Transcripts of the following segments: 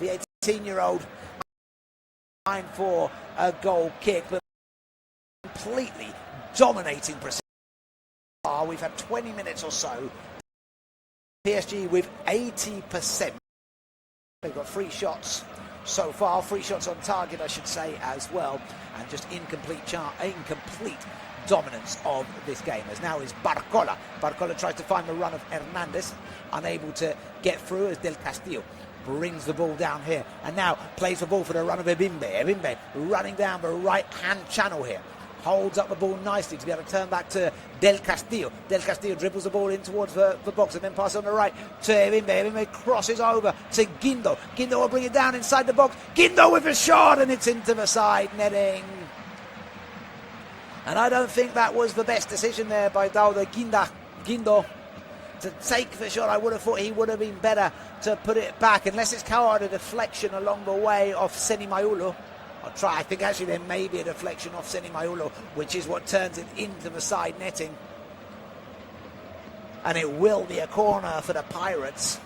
the 18-year-old, for a goal kick, but completely dominating precision. We've had 20 minutes or so. PSG with 80%. They've got 3 shots so far, 3 shots on target, I should say, as well, and just incomplete dominance of this game. As now is Barcola. Barcola tries to find the run of Hernandez, unable to get through as Del Castillo brings the ball down here, and now plays the ball for the run of Ebimbe. Ebimbe running down the right-hand channel here. Holds up the ball nicely to be able to turn back to Del Castillo. Del Castillo dribbles the ball in towards the box and then passes on the right to Ebimbe. Ebimbe crosses over to Guindo. Guindo will bring it down inside the box. Guindo with a shot, and it's into the side netting. And I don't think that was the best decision there by Dauda Guindo to take the shot. I would have thought he would have been better to put it back, unless it's coward a deflection along the way of Senimayulu. I'll try. I think actually there may be a deflection off Senimayulu, which is what turns it into the side netting. And it will be a corner for the Pirates.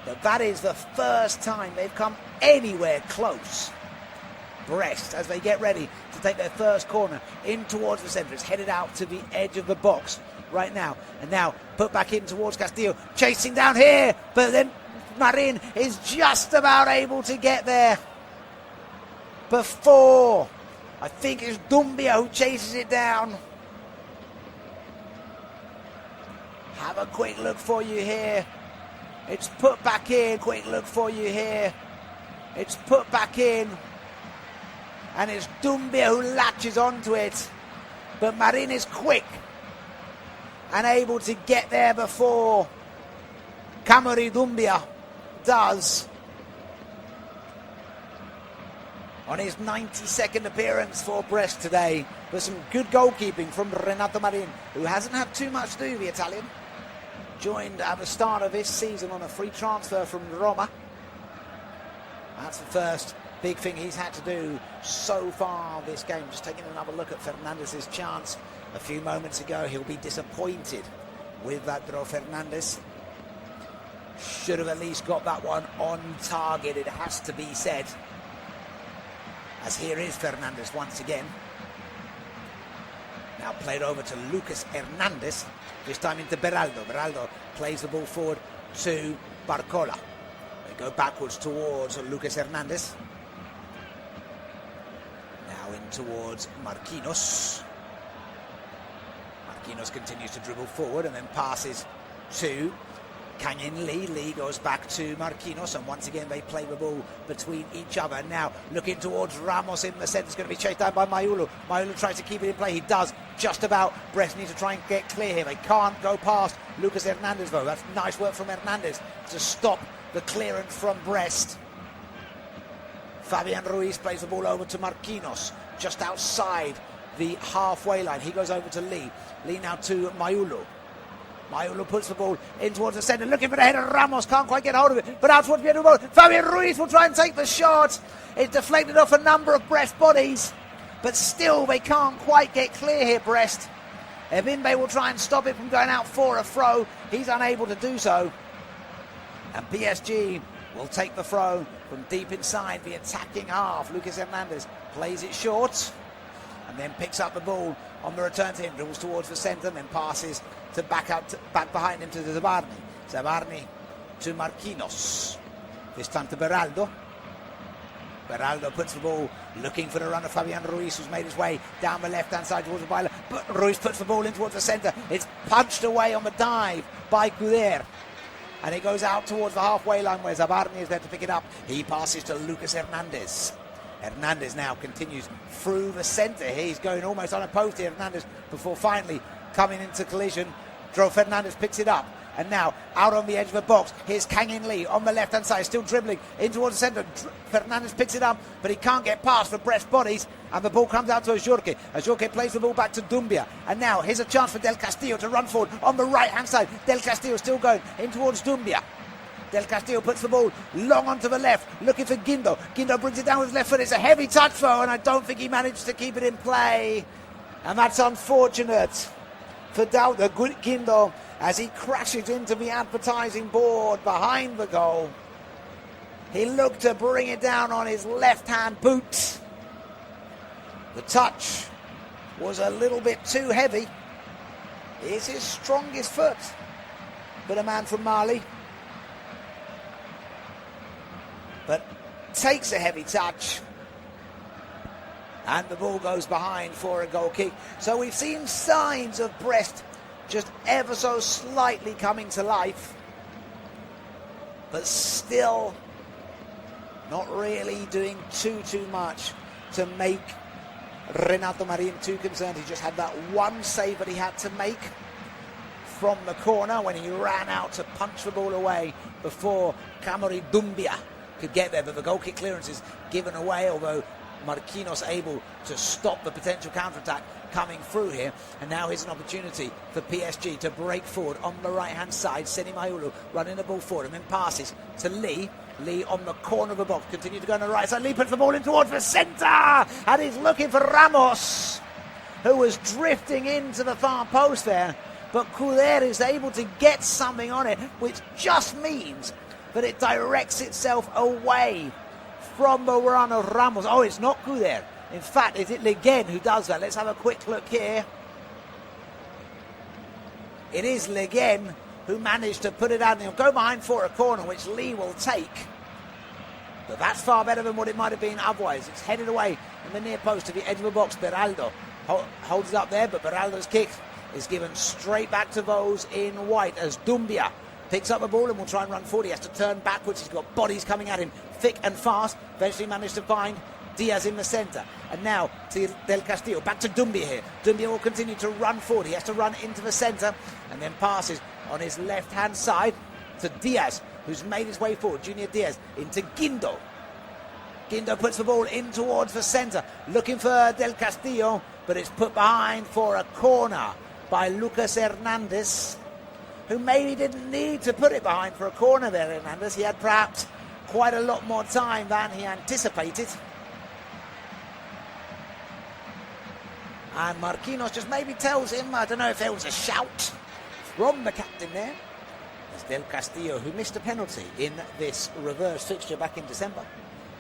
But that is the first time they've come anywhere close. Brest, as they get ready to take their first corner in towards the centre. It's headed out to the edge of the box right now. And now put back in towards Castillo. Chasing down here. But then Marin is just about able to get there before, I think it's Dumbia who chases it down. Have a quick look for you here. It's put back in. Quick look for you here. It's put back in. And it's Dumbia who latches onto it. But Marin is quick and able to get there before Kamari Dumbia does. On his 92nd appearance for Brest today, with some good goalkeeping from Renato Marin, who hasn't had too much to do, the Italian. Joined at the start of this season on a free transfer from Roma. That's the first big thing he's had to do so far this game. Just taking another look at Fernandez's chance a few moments ago. He'll be disappointed with that draw. Fernandez should have at least got that one on target, it has to be said. As here is Fernandez once again. Now played over to Lucas Hernandez. This time into Beraldo. Beraldo plays the ball forward to Barcola. They go backwards towards Lucas Hernandez. Now in towards Marquinhos. Marquinhos continues to dribble forward and then passes to Canyon Lee. Lee goes back to Marquinhos, and once again they play the ball between each other. Now looking towards Ramos in the centre. It's going to be chased down by Mayulu. Mayulu tries to keep it in play. He does just about. Brest need to try and get clear here. They can't go past Lucas Hernandez though. That's nice work from Hernandez to stop the clearance from Brest. Fabian Ruiz plays the ball over to Marquinhos just outside the halfway line. He goes over to Lee. Lee now to Mayulu. Mayulu puts the ball in towards the centre, looking for the header. Ramos can't quite get hold of it, but out towards the end of the ball. Fabian Ruiz will try and take the shot. It's deflected off a number of Brest bodies, but still they can't quite get clear here, Brest. Ebimbe will try and stop it from going out for a throw. He's unable to do so. And PSG will take the throw from deep inside the attacking half. Lucas Hernandez plays it short and then picks up the ball on the return to him, dribbles towards the centre, and then passes to back behind him to Zabarni. Zabarni to Marquinhos. This time to Beraldo. Beraldo puts the ball, looking for the run of Fabian Ruiz, who's made his way down the left-hand side towards the byline. But Ruiz puts the ball in towards the centre. It's punched away on the dive by Cuder. And it goes out towards the halfway line where Zabarni is there to pick it up. He passes to Lucas Hernandez. Hernandez now continues through the centre. He's going almost unopposed here, Hernandez, before finally coming into collision. João Fernandes picks it up. And now out on the edge of the box, here's Kangin Lee on the left-hand side, still dribbling in towards the centre. Fernandes picks it up, but he can't get past the Brest bodies, and the ball comes out to Ajorque. Ajorque plays the ball back to Dumbia, and now here's a chance for Del Castillo to run forward on the right-hand side. Del Castillo still going in towards Dumbia. Del Castillo puts the ball long onto the left, looking for Guindo. Guindo brings it down with his left foot. It's a heavy touch though, and I don't think he managed to keep it in play. And that's unfortunate for Dauda Guindo as he crashes into the advertising board behind the goal. He looked to bring it down on his left-hand boot. The touch was a little bit too heavy. It's his strongest foot for the man from Mali. But takes a heavy touch. And the ball goes behind for a goal kick. So we've seen signs of Brest just ever so slightly coming to life. But still not really doing too much to make Renato Marin too concerned. He just had that one save that he had to make from the corner when he ran out to punch the ball away before Camori Dumbia could get there. But the goal kick clearance is given away, although Marquinhos able to stop the potential counter-attack coming through here. And now here's an opportunity for PSG to break forward on the right-hand side. Seni Mayulu running the ball forward and then passes to Lee. Lee on the corner of the box, continue to go on the right side. Lee puts the ball in towards the centre, and he's looking for Ramos, who was drifting into the far post there. But Couder is able to get something on it, which just means that it directs itself away from the run of Ramos. Oh, it's not Couder. In fact, is it Ligue who does that? Let's have a quick look here. It is Ligue who managed to put it out and he'll go behind for a corner, which Lee will take. But that's far better than what it might have been otherwise. It's headed away in the near post to the edge of the box. Beraldo holds it up there, but Beraldo's kick is given straight back to those in white as Dumbia picks up the ball and will try and run forward. He has to turn backwards. He's got bodies coming at him thick and fast. Eventually managed to find Diaz in the centre. And now to Del Castillo. Back to Dumbia here. Dumbia will continue to run forward. He has to run into the centre and then passes on his left-hand side to Diaz, who's made his way forward. Junior Diaz into Guindo. Guindo puts the ball in towards the centre, looking for Del Castillo, but it's put behind for a corner by Lucas Hernandez, who maybe didn't need to put it behind for a corner there, Hernandez. He had perhaps quite a lot more time than he anticipated. And Marquinhos just maybe tells him, I don't know if there was a shout from the captain there. As Del Castillo, who missed a penalty in this reverse fixture back in December,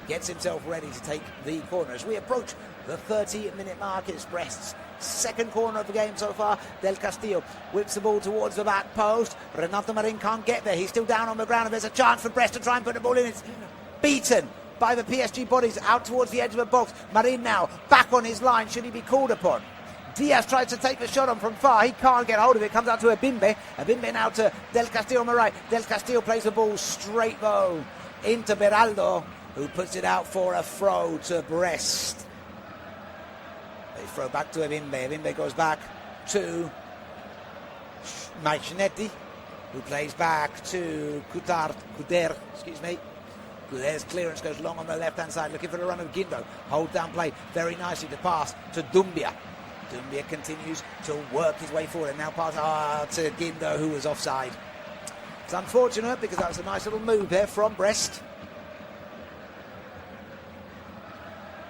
gets himself ready to take the corner. As we approach the 30-minute mark, it's Brest's second corner of the game so far. Del Castillo whips the ball towards the back post. Renato Marin can't get there. He's still down on the ground, and there's a chance for Brest to try and put the ball in. It's beaten by the PSG bodies out towards the edge of the box. Marin now back on his line. Should he be called upon? Diaz tries to take the shot on from far. He can't get hold of it. Comes out to Ebimbe. Ebimbe now to Del Castillo on the right. Del Castillo plays the ball straight though into Beraldo, who puts it out for a throw to Brest. They throw back to Ebimbe. Ebimbe goes back to Marchinetti, who plays back to Couder. Couder's clearance goes long on the left-hand side, looking for the run of Guindo. Hold down play very nicely to pass to Dumbia. Dumbia continues to work his way forward and now pass to Guindo, who was offside. It's unfortunate because that was a nice little move there from Brest.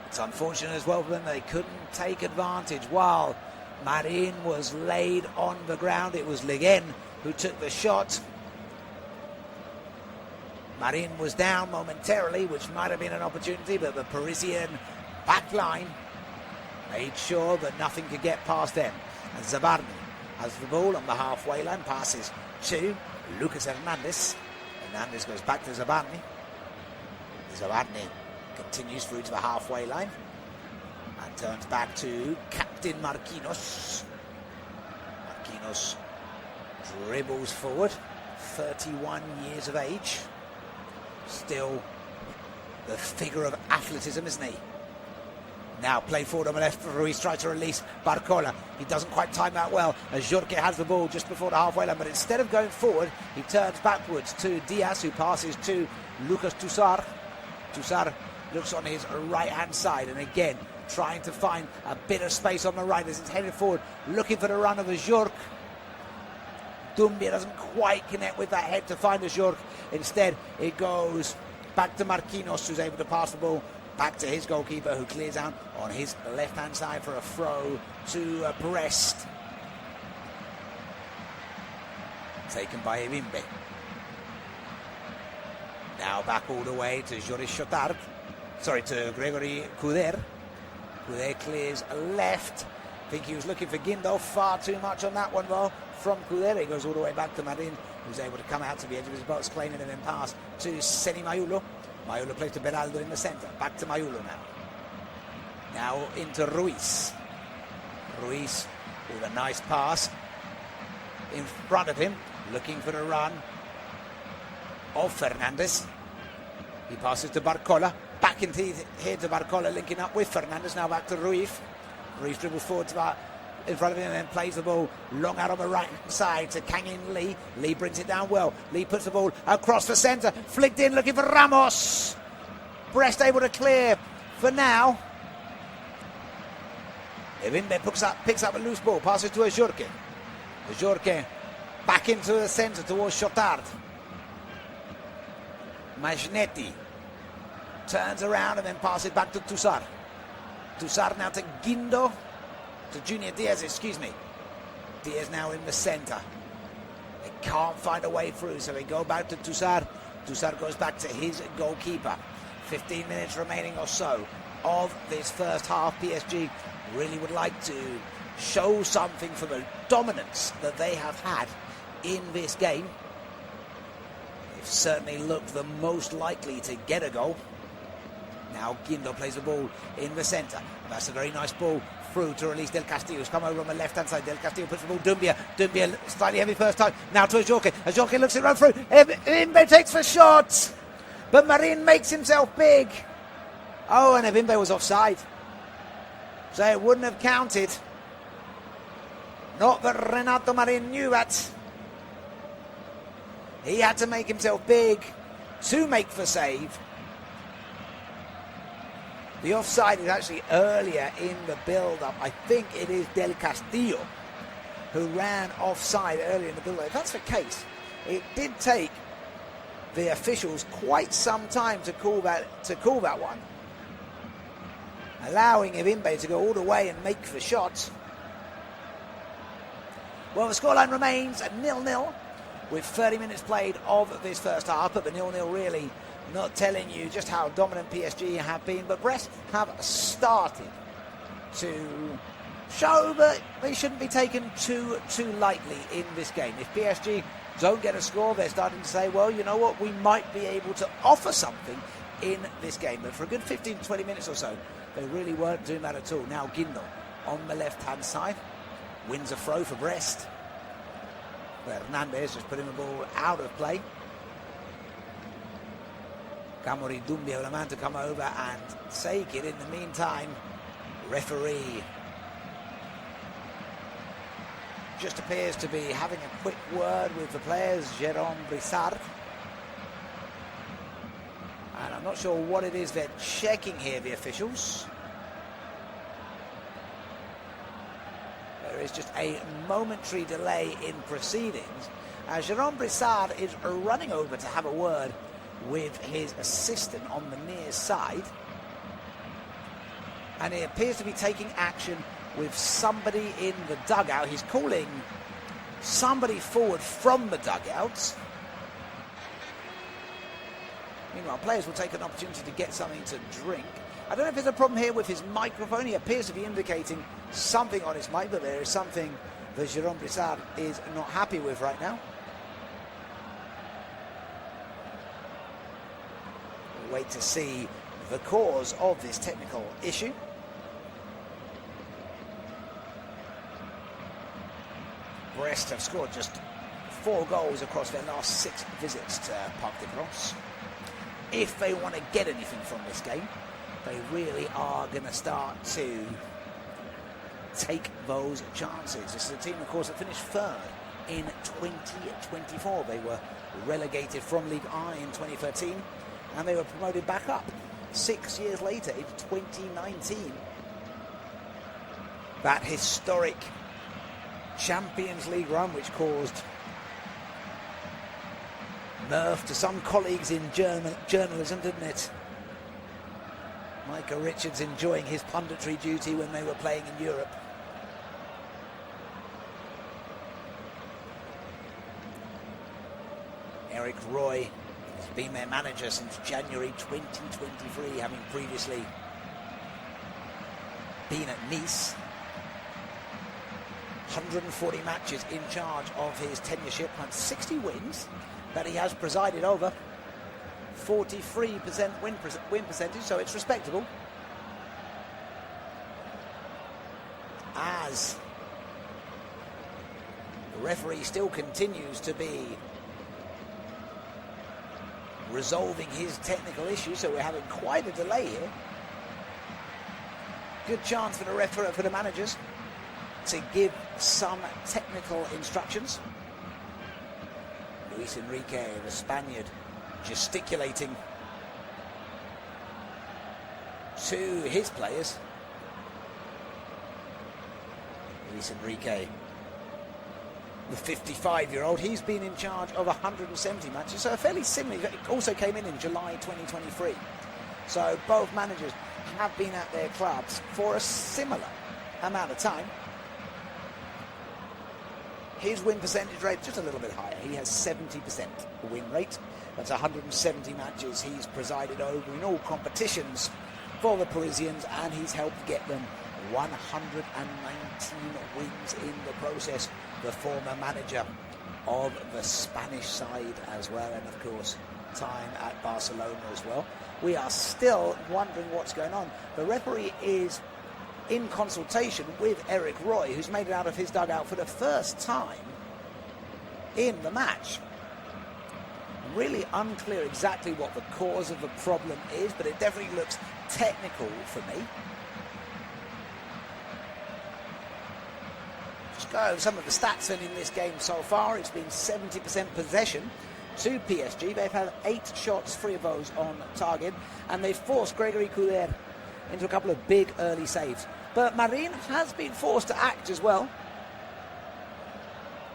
It's unfortunate as well for them they couldn't take advantage. While Marin was laid on the ground, it was Ligue who took the shot. Marin was down momentarily, which might have been an opportunity, but the Parisian back line made sure that nothing could get past them. And Zabarni has the ball on the halfway line, passes to Lucas Hernandez. Hernandez goes back to Zabarni. Zabarni continues through to the halfway line and turns back to Captain Marquinhos. Marquinhos dribbles forward, 31 years of age. Still the figure of athleticism, isn't he? Now play forward on the left. Ruiz tries to release Barcola. He doesn't quite time that well as Jorge has the ball just before the halfway line, but instead of going forward, he turns backwards to Diaz, who passes to Lucas Toussaint. Toussaint looks on his right-hand side and again trying to find a bit of space on the right as it's headed forward, looking for the run of a Jorge. Dumbia doesn't quite connect with that head to find a Jorge. Instead, it goes back to Marquinhos, who's able to pass the ball back to his goalkeeper, who clears out on his left-hand side for a throw to Brest. Taken by Ebimbe. Now back all the way to Joris Chotard. Sorry, to Gregory Couder. Couder clears left. I think he was looking for Guindo. Far too much on that one, though, from Couder. He goes all the way back to Marin, who's able to come out to the edge of his box, claiming and then pass to Seni Maiulo. Maiulo plays to Beraldo in the centre. Back to Maiulo now. Now into Ruiz. Ruiz with a nice pass in front of him, looking for the run of Fernandez. He passes to Barcola. Back into here to Barcola, linking up with Fernandez. Now back to Ruiz. Ruiz dribbles forward to about in front of him and then plays the ball long out on the right side to Kang-In Lee. Lee brings it down well. Lee puts the ball across the centre. Flicked in, looking for Ramos. Brest able to clear for now. Evimbe picks up a loose ball, passes to Ajorque. Ajorque back into the centre towards Chotard. Magnetti turns around and then passes back to Toussaint. Toussaint now to Guindo, to Junior Diaz, excuse me. Diaz now in the centre. They can't find a way through, so they go back to Toussaint. Toussaint goes back to his goalkeeper. 15 minutes remaining or so of this first half. PSG really would like to show something for the dominance that they have had in this game. They've certainly looked the most likely to get a goal. Now Guindo plays the ball in the centre. That's a very nice ball through to release Del Castillo. He's come over on the left-hand side. Del Castillo puts the ball Dumbia. Dumbia slightly heavy first time. Now to Ajorque. Ajorque looks it run through. Evimbe takes the shot. But Marin makes himself big. Oh, and Evimbe was offside. So it wouldn't have counted. Not that Renato Marin knew that. He had to make himself big to make the save. The offside is actually earlier in the build-up. I think it is Del Castillo who ran offside earlier in the build-up. If that's the case, it did take the officials quite some time to call that one, allowing Evimbe to go all the way and make the shot. Well, the scoreline remains at 0-0 with 30 minutes played of this first half, but the 0-0 really not telling you just how dominant PSG have been, but Brest have started to show that they shouldn't be taken too lightly in this game. If PSG don't get a score, they're starting to say, well, you know what, we might be able to offer something in this game. But for a good 15 to 20 minutes or so, they really weren't doing that at all. Now Guindo on the left-hand side wins a throw for Brest. Fernandez just putting the ball out of play. Camori Dumbia with a man to come over and take it. In the meantime, referee just appears to be having a quick word with the players, Jérôme Brissard. And I'm not sure what it is they're checking here, the officials. There is just a momentary delay in proceedings as Jérôme Brissard is running over to have a word with his assistant on the near side, and he appears to be taking action with somebody in the dugout. He's calling somebody forward from the dugouts. Meanwhile, players will take an opportunity to get something to drink. I don't know if there's a problem here with his microphone. He appears to be indicating something on his mic, but there is something that Jérôme Brissard is not happy with right now. Wait to see the cause of this technical issue. Brest have scored just 4 goals across their last 6 visits to Parc des Princes. If they want to get anything from this game, they really are going to start to take those chances. This is a team, of course, that finished 3rd in 2024. They were relegated from Ligue 1 in 2013. And they were promoted back up 6 years later in 2019. That historic Champions League run, which caused mirth to some colleagues in journalism, didn't it? Micah Richards enjoying his punditry duty when they were playing in Europe. Eric Roy He's been their manager since January 2023, having previously been at Nice. 140 matches in charge of his tenureship and 60 wins that he has presided over. 43% win percentage, so it's respectable. As the referee still continues to be resolving his technical issues, so we're having quite a delay here. Good chance for the managers to give some technical instructions. Luis Enrique, the Spaniard, gesticulating to his players. Luis Enrique, the 55-year-old, he's been in charge of 170 matches, so fairly similar. It also came in July 2023. So both managers have been at their clubs for a similar amount of time. His win percentage rate just a little bit higher. He has 70% win rate. That's 170 matches he's presided over in all competitions for the Parisians, and he's helped get them 119 wins in the process. The former manager of the Spanish side as well, and of course time at Barcelona as well. We are still wondering what's going on. The referee is in consultation with Eric Roy, who's made it out of his dugout for the first time in the match. Really unclear exactly what the cause of the problem is, but it definitely looks technical for me. Just go over some of the stats then in this game so far. It's been 70% possession to PSG. They've had 8 shots, 3 of those on target, and they've forced Gregory Couder into a couple of big early saves. But Marin has been forced to act as well.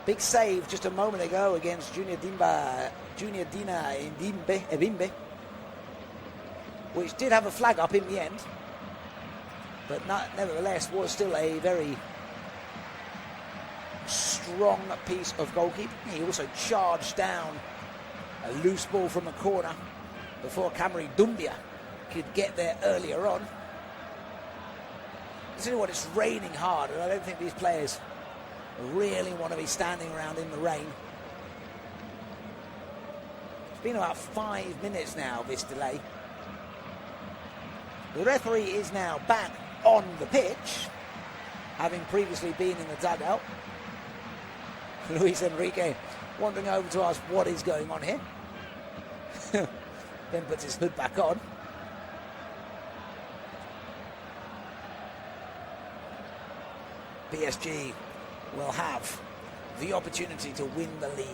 Big save just a moment ago against Junior Dina Ebimbe, which did have a flag up in the end, but nevertheless was still a very strong piece of goalkeeping. He also charged down a loose ball from a corner before Camry Doumbia could get there earlier on. Considering what, it's raining hard, and I don't think these players really want to be standing around in the rain. It's been about 5 minutes now, this delay. The referee is now back on the pitch, having previously been in the dugout. Luis Enrique wandering over to ask what is going on here. Then puts his hood back on. PSG will have the opportunity to win the league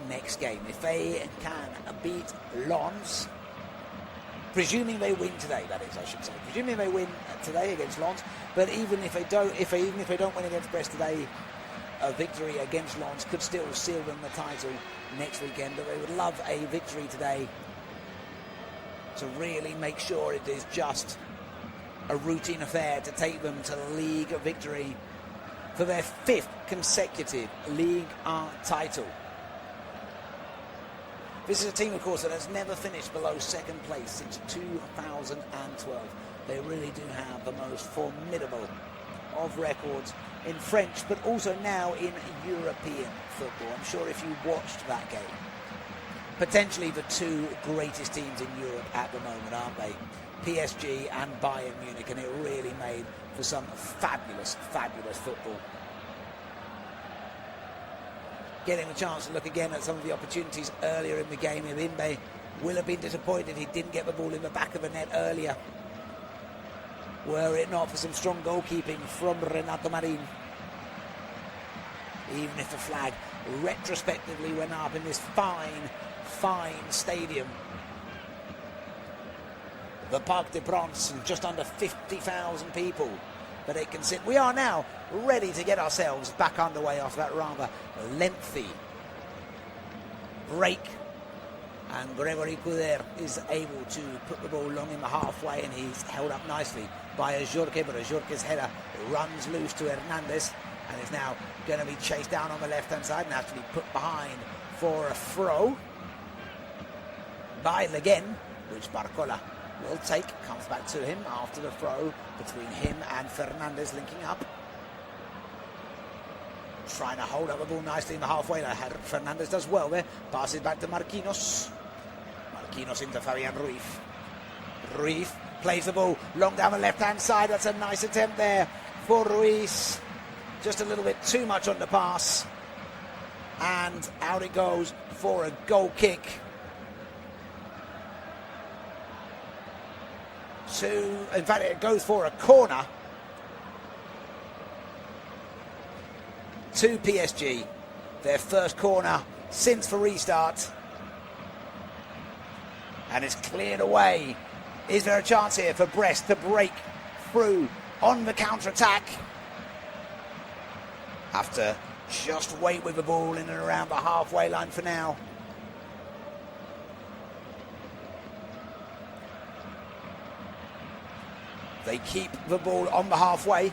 next game. If they can beat Lens, presuming they win today, that is, I should say. Presuming they win today against Lens, but even if they don't win against Brest today, a victory against Lens could still seal them the title next weekend. But they would love a victory today to really make sure it is just a routine affair to take them to the league victory for their 5th consecutive Ligue 1 title. This is a team, of course, that has never finished below 2nd place since 2012. They really do have the most formidable of records in French, but also now in European football. I'm sure if you watched that game, potentially the 2 greatest teams in Europe at the moment, aren't they? PSG and Bayern Munich, and it really made for some fabulous, fabulous football. Getting a chance to look again at some of the opportunities earlier in the game. Ebimbe will have been disappointed he didn't get the ball in the back of the net earlier, were it not for some strong goalkeeping from Renato Marin. Even if the flag retrospectively went up in this fine, fine stadium. The Parc des Princes, just under 50,000 people that it can sit. We are now ready to get ourselves back underway after that rather lengthy break. And Gregory Couder is able to put the ball long in the halfway, and he's held up nicely by Ajorque, but Ajorque's header runs loose to Hernandez and is now going to be chased down on the left-hand side and has to be put behind for a throw. by Ligue, which Barcola will take. Comes back to him after the throw between him and Fernandez linking up. Trying to hold up the ball nicely in the halfway line. Fernandez does well there. Passes back to Marquinhos. Marquinhos into Fabian Ruiz. Ruiz plays the ball long down the left-hand side. That's a nice attempt there for Ruiz. Just a little bit too much on the pass. And out it goes for a goal kick. In fact, it goes for a corner to PSG. Their first corner since the restart. And it's cleared away. Is there a chance here for Brest to break through on the counter-attack? Have to just wait with the ball in and around the halfway line for now. They keep the ball on the halfway.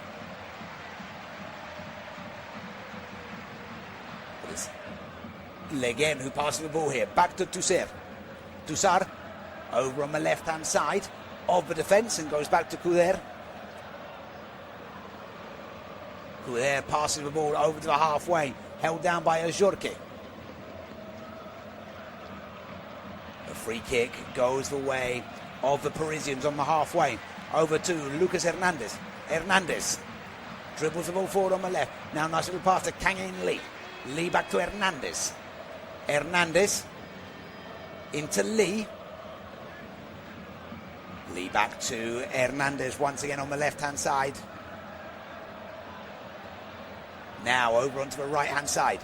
It's Ligue who passes the ball here. Back to Toussaint. Toussaint over on the left-hand side of the defence and goes back to Couder. Couder passes the ball over to the halfway, held down by Ajorque. The free kick goes the way of the Parisians on the halfway. Over to Lucas Hernandez. Hernandez dribbles the ball forward on the left. Now nice little pass to Kang In Lee. Lee back to Hernandez. Hernandez into Lee. Lee back to Hernandez once again on the left-hand side. Now over onto the right-hand side.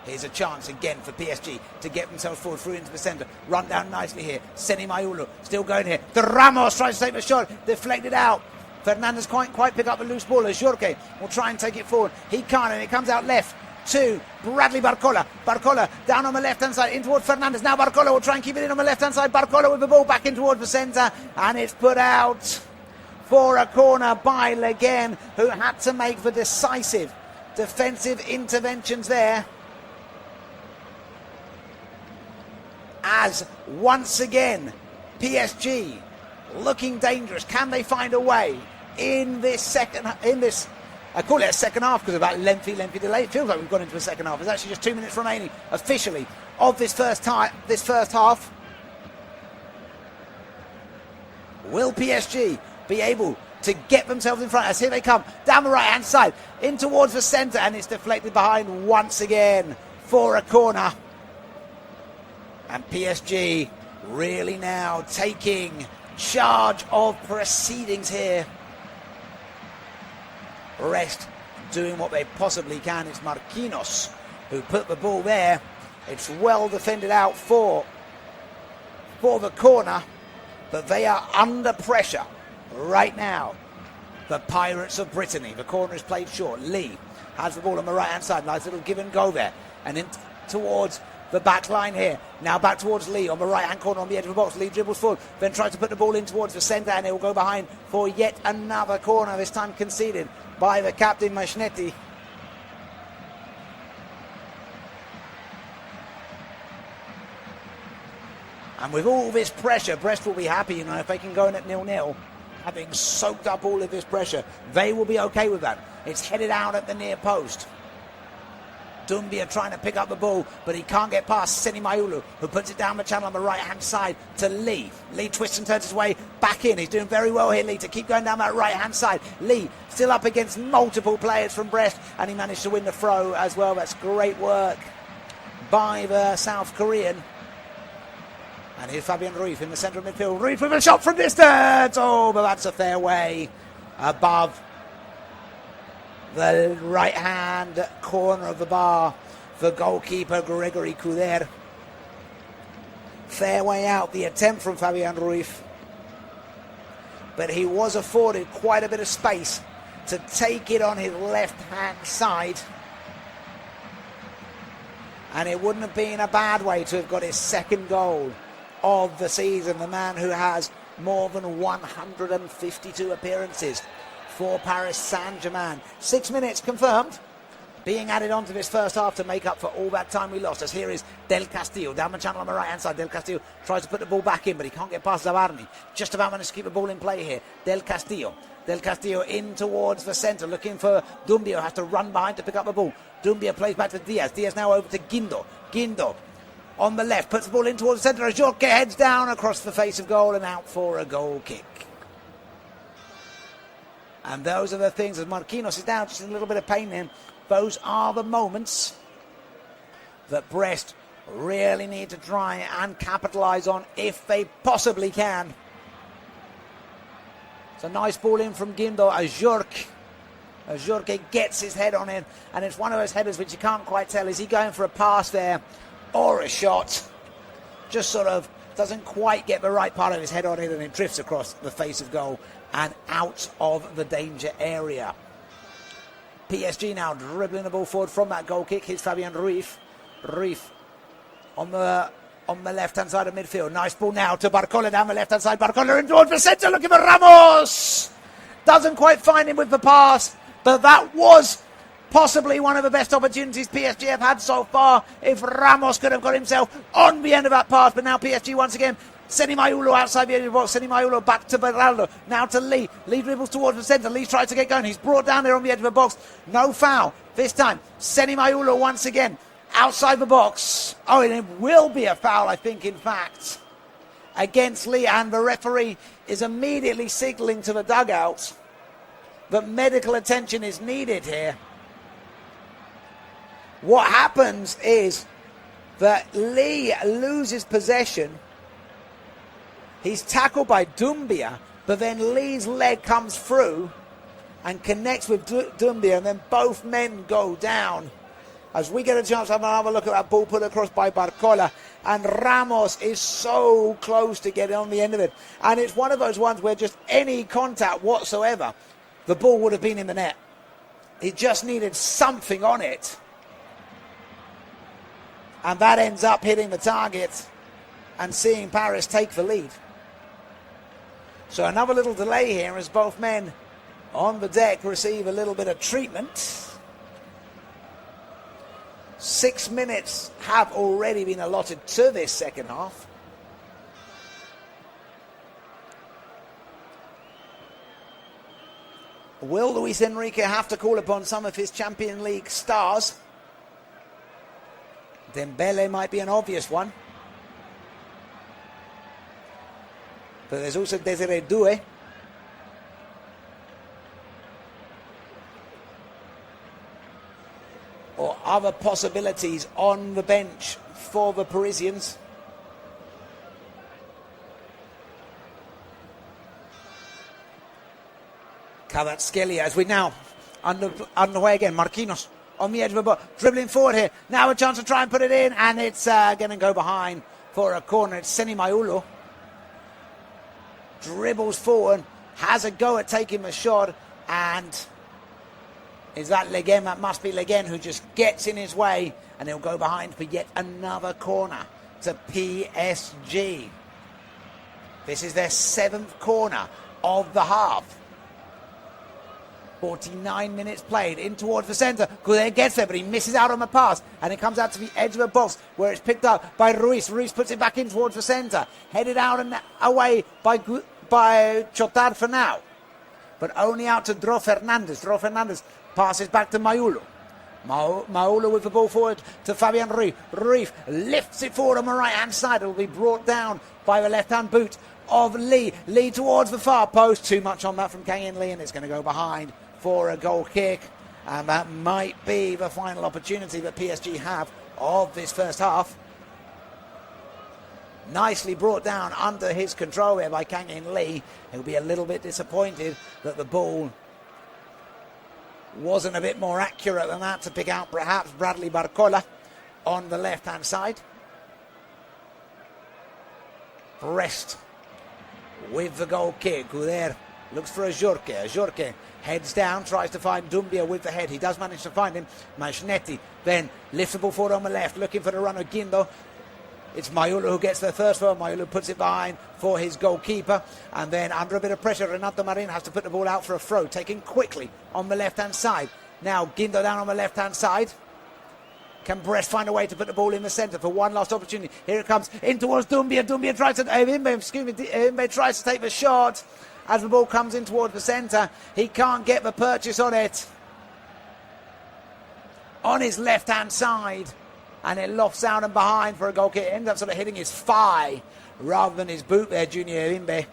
Here's a chance again for PSG to get themselves forward through into the centre. Run down nicely here. Seni Mayulu still going here. The Ramos tries to take the shot. Deflected out. Fernandez can't quite pick up the loose ball. Jorge will try and take it forward. He can't, and it comes out left to Bradley Barcola. Barcola down on the left-hand side in towards Fernandez. Now Barcola will try and keep it in on the left-hand side. Barcola with the ball back in towards the centre. And it's put out for a corner by Ligue, who had to make the decisive defensive interventions there. As once again, PSG looking dangerous. Can they find a way in this I call it a second half because of that lengthy delay. It feels like we've gone into a second half. There's actually just 2 minutes remaining officially of this first half. Will PSG be able to get themselves in front? As here they come down the right-hand side in towards the centre, and it's deflected behind once again for a corner. And PSG really now taking charge of proceedings here. Brest doing what they possibly can. It's Marquinhos who put the ball there. It's well defended out for the corner, but they are under pressure right now. The Pirates of Brittany. The corner is played short. Lee has the ball on the right-hand side. Nice little give and go there. And in towards the back line here. Now back towards Lee on the right-hand corner on the edge of the box. Lee dribbles forward, then tries to put the ball in towards the centre, and it will go behind for yet another corner, this time conceded by the captain, Mashnetti. And with all this pressure, Brest will be happy, if they can go in at 0-0. Having soaked up all of this pressure, they will be okay with that. It's headed out at the near post. Doumbia trying to pick up the ball, but he can't get past Seni Mayulu, who puts it down the channel on the right-hand side to Lee. Lee twists and turns his way back in. He's doing very well here, Lee, to keep going down that right-hand side. Lee still up against multiple players from Brest, and he managed to win the throw as well. That's great work by the South Korean. And here's Fabian Ruiz in the centre of midfield. Ruiz with a shot from distance. Oh, but that's a fair way above the right-hand corner of the bar for goalkeeper Gregory Couder. Fair way out, the attempt from Fabian Ruiz. But he was afforded quite a bit of space to take it on his left-hand side. And it wouldn't have been a bad way to have got his second goal of the season. The man who has more than 152 appearances for Paris Saint Germain. 6 minutes confirmed being added on to this first half to make up for all that time we lost. As here is Del Castillo down the channel on the right hand side. Del Castillo tries to put the ball back in, but he can't get past Zabarni. Just about managed to keep the ball in play here. Del Castillo in towards the centre, looking for Dumbia, has to run behind to pick up the ball. Dumbia plays back to Diaz. Diaz now over to Guindo on the left, puts the ball in towards the centre. Ajorque heads down across the face of goal and out for a goal kick. And those are the things, as Marquinhos is down, just a little bit of pain in. Those are the moments that Brest really need to try and capitalise on if they possibly can. It's a nice ball in from Guindo. Ajorque gets his head on it, and it's one of those headers which you can't quite tell. Is he going for a pass there or a shot? Just sort of doesn't quite get the right part of his head on it, and it drifts across the face of goal and out of the danger area. PSG now dribbling the ball forward from that goal kick. Here's Fabian Ruiz. Ruiz on the left-hand side of midfield. Nice ball now to Barcola down the left-hand side. Barcola in towards the centre, looking for Ramos. Doesn't quite find him with the pass, but that was possibly one of the best opportunities PSG have had so far. If Ramos could have got himself on the end of that pass, but now PSG once again. Seni Mayulu outside the edge of the box. Seni Mayulu back to Beraldo. Now to Lee. Lee dribbles towards the centre. Lee tries to get going. He's brought down there on the edge of the box. No foul. This time, Seni Mayulu once again outside the box. Oh, and it will be a foul, I think, in fact, against Lee. And the referee is immediately signalling to the dugout that medical attention is needed here. What happens is that Lee loses possession. He's tackled by Dumbia, but then Lee's leg comes through and connects with Dumbia, and then both men go down. As we get a chance to have a look at that ball put across by Barcola, and Ramos is so close to getting on the end of it. And it's one of those ones where just any contact whatsoever, the ball would have been in the net. He just needed something on it. And that ends up hitting the target and seeing Paris take the lead. So another little delay here as both men on the deck receive a little bit of treatment. 6 minutes have already been allotted to this second half. Will Luis Enrique have to call upon some of his Champions League stars? Dembele might be an obvious one. But there's also Desiree Doué. Or other possibilities on the bench for the Parisians. Kvaratskhelia, as we now underway again. Marquinhos on the edge of the box, dribbling forward here. Now a chance to try and put it in, and it's going to go behind for a corner. It's Seni Mayulu. Dribbles forward, has a go at taking the shot, and is that Leguen? That must be Leguen, who just gets in his way, and he'll go behind for yet another corner to PSG. This is their 7th corner of the half. 49 minutes played, in towards the centre. Coudet gets there, but he misses out on the pass, and it comes out to the edge of the box where it's picked up by Ruiz. Ruiz puts it back in towards the centre, headed out and away by Chotard for now, but only out to Dro Fernandez. Dro Fernandez passes back to Mayulu. Mayulu with the ball forward to Fabian Ruiz. Ruiz lifts it forward on the right hand side. It will be brought down by the left hand boot of Lee. Lee towards the far post. Too much on that from Kang In Lee, and it's going to go behind for a goal kick, and that might be the final opportunity that PSG have of this first half. Nicely brought down under his control here by Kang In Lee. He'll be a little bit disappointed that the ball wasn't a bit more accurate than that to pick out perhaps Bradley Barcola on the left hand side. Brest with the goal kick. Coudet looks for Ajorque. Ajorque heads down, tries to find Dumbia with the head. He does manage to find him. Majnetti then lifts the ball forward on the left, looking for the run of Guindo. It's Mayulu who gets there first. Mayulu puts it behind for his goalkeeper, and then under a bit of pressure, Renato Marin has to put the ball out for a throw, taken quickly on the left hand side. Now Guindo down on the left-hand side. Can Brest find a way to put the ball in the centre for one last opportunity? Here it comes in towards Doumbia. Doumbia tries to Imbe tries to take the shot as the ball comes in towards the centre. He can't get the purchase on it. On his left-hand side, and it lofts out and behind for a goal kick. It ends up sort of hitting his thigh rather than his boot there, Junior Imbe.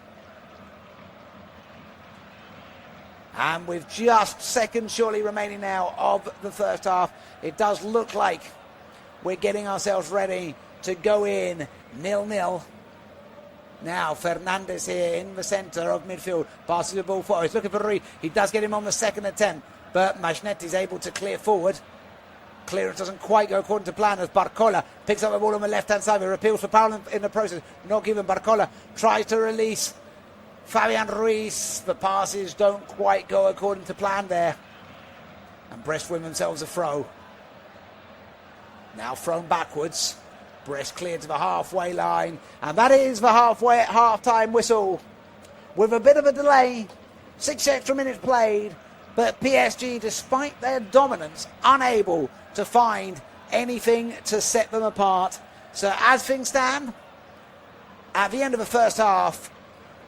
And with just seconds surely remaining now of the first half, it does look like we're getting ourselves ready to go in 0-0. Now Fernandez here in the centre of midfield, passes the ball forward. He's looking for Rui. He does get him on the second attempt, but Masnetti is able to clear forward. Clearance doesn't quite go according to plan as Barcola picks up the ball on the left-hand side. He appeals for foul in the process. Not given. Barcola tries to release Fabian Ruiz. The passes don't quite go according to plan there. And Brest win themselves a throw. Now thrown backwards. Brest cleared to the halfway line. And that is the half-time whistle. With a bit of a delay. 6 extra minutes played. But PSG, despite their dominance, unable to find anything to set them apart. So as things stand, at the end of the first half,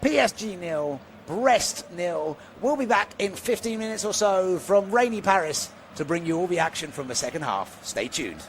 PSG 0, Brest 0. We'll be back in 15 minutes or so from rainy Paris to bring you all the action from the second half. Stay tuned.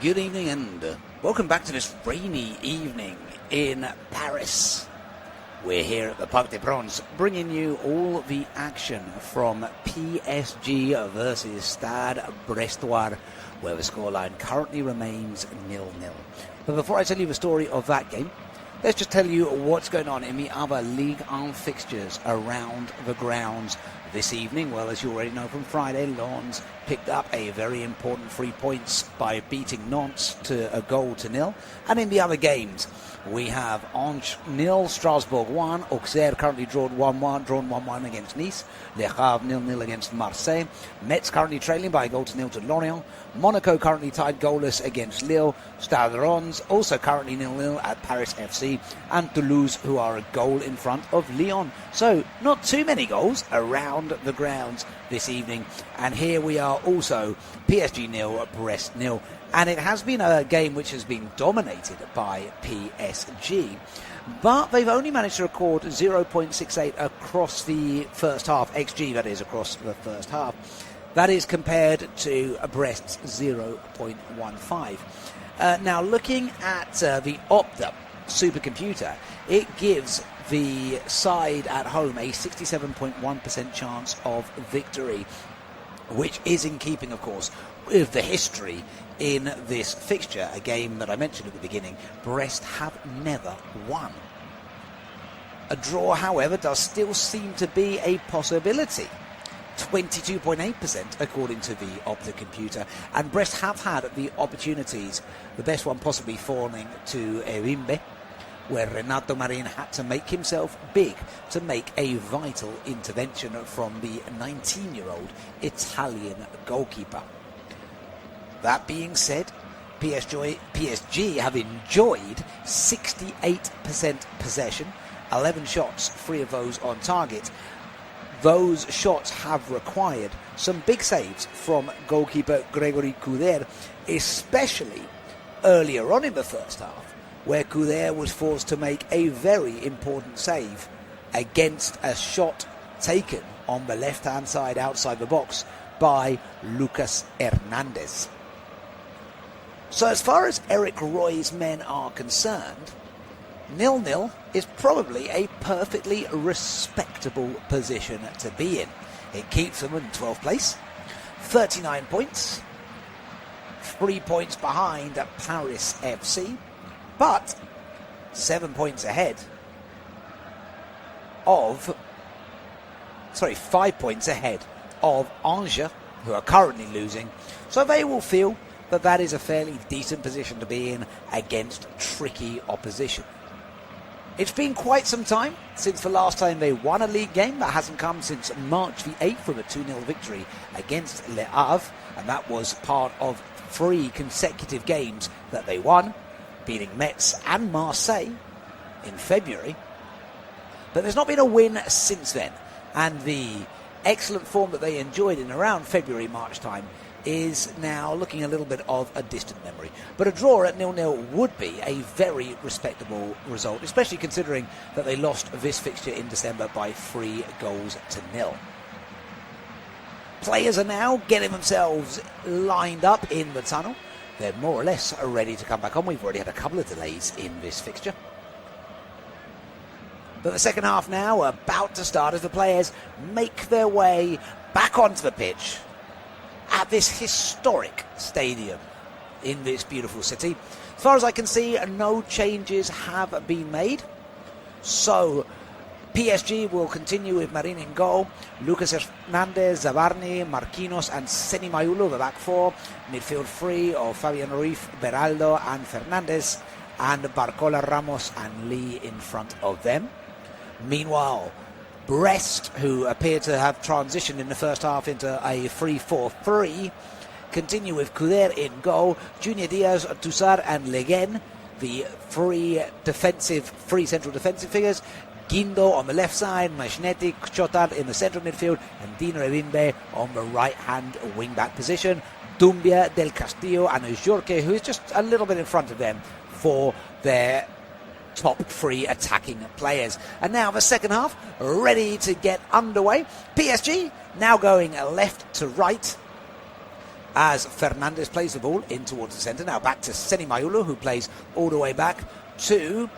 Good evening and welcome back to this rainy evening in Paris. We're here at the Parc des Princes bringing you all the action from PSG versus Stade Brestois, where the scoreline currently remains 0-0. But before I tell you the story of that game, let's just tell you what's going on in the other Ligue 1 fixtures around the grounds this evening. Well, as you already know from Friday, Lens picked up a very important 3 points by beating Nantes to a 0-0. And in the other games, we have Angers 0, Strasbourg 1, Auxerre currently drawn 1-1 against Nice, Le Havre 0-0 against Marseille, Metz currently trailing by a 0-0 to Lorient, Monaco currently tied goalless against Lille, Stade Reims also currently 0-0 at Paris FC, and Toulouse, who are a goal in front of Lyon. So not too many goals around the grounds this evening, and here we are also PSG 0, Brest 0. And it has been a game which has been dominated by PSG, but they've only managed to record 0.68 across the first half, XG that is, across the first half. That is compared to Brest's 0.15. Now, looking at the Opta supercomputer, it gives the side at home a 67.1% chance of victory, which is in keeping, of course, with the history in this fixture, a game that I mentioned at the beginning. Brest have never won. A draw, however, does still seem to be a possibility. 22.8% according to the Opta computer, and Brest have had the opportunities, the best one possibly falling to Erimbe, where Renato Marin had to make himself big to make a vital intervention from the 19-year-old Italian goalkeeper. That being said, PSG have enjoyed 68% possession, 11 shots, 3 of those on target. Those shots have required some big saves from goalkeeper Grégory Couder, especially earlier on in the first half, where Couder was forced to make a very important save against a shot taken on the left-hand side outside the box by Lucas Hernandez. So as far as Eric Roy's men are concerned, 0-0 is probably a perfectly respectable position to be in. It keeps them in 12th place, 39 points, 3 points behind Paris FC, but 7 points ahead of, 5 points ahead of Angers, who are currently losing. So they will feel that that is a fairly decent position to be in against tricky opposition. It's been quite some time since the last time they won a league game. That hasn't come since March the 8th with a 2-0 victory against Le Havre, and that was part of 3 consecutive games that they won, beating Metz and Marseille in February. But there's not been a win since then, and the excellent form that they enjoyed in around February-March time is now looking a little bit of a distant memory. But a draw at 0-0 would be a very respectable result, especially considering that they lost this fixture in December by 3-0. Players are now getting themselves lined up in the tunnel. They're more or less ready to come back on. We've already had a couple of delays in this fixture. But the second half now about to start as the players make their way back onto the pitch at this historic stadium in this beautiful city. As far as I can see, no changes have been made. So PSG will continue with Marin in goal, Lucas Hernandez, Zabarni, Marquinhos and Seni Mayulu, the back 4. Midfield 3 of Fabian Ruiz, Beraldo and Fernandez, and Barcola, Ramos and Lee in front of them. Meanwhile, Brest, who appear to have transitioned in the first half into a 3-4-3, continue with Couder in goal, Junior Diaz, Toussaint and Leguen, the 3 central defensive figures, Guindo on the left side, Majnetti, Chotard in the central midfield, and Dino Ebimbe on the right-hand wing-back position, Dumbia, Del Castillo and Ujorque, who is just a little bit in front of them for their top 3 attacking players. And now the second half ready to get underway. PSG now going left to right as Fernandez plays the ball in towards the centre. Now back to Senimayulu, who plays all the way back to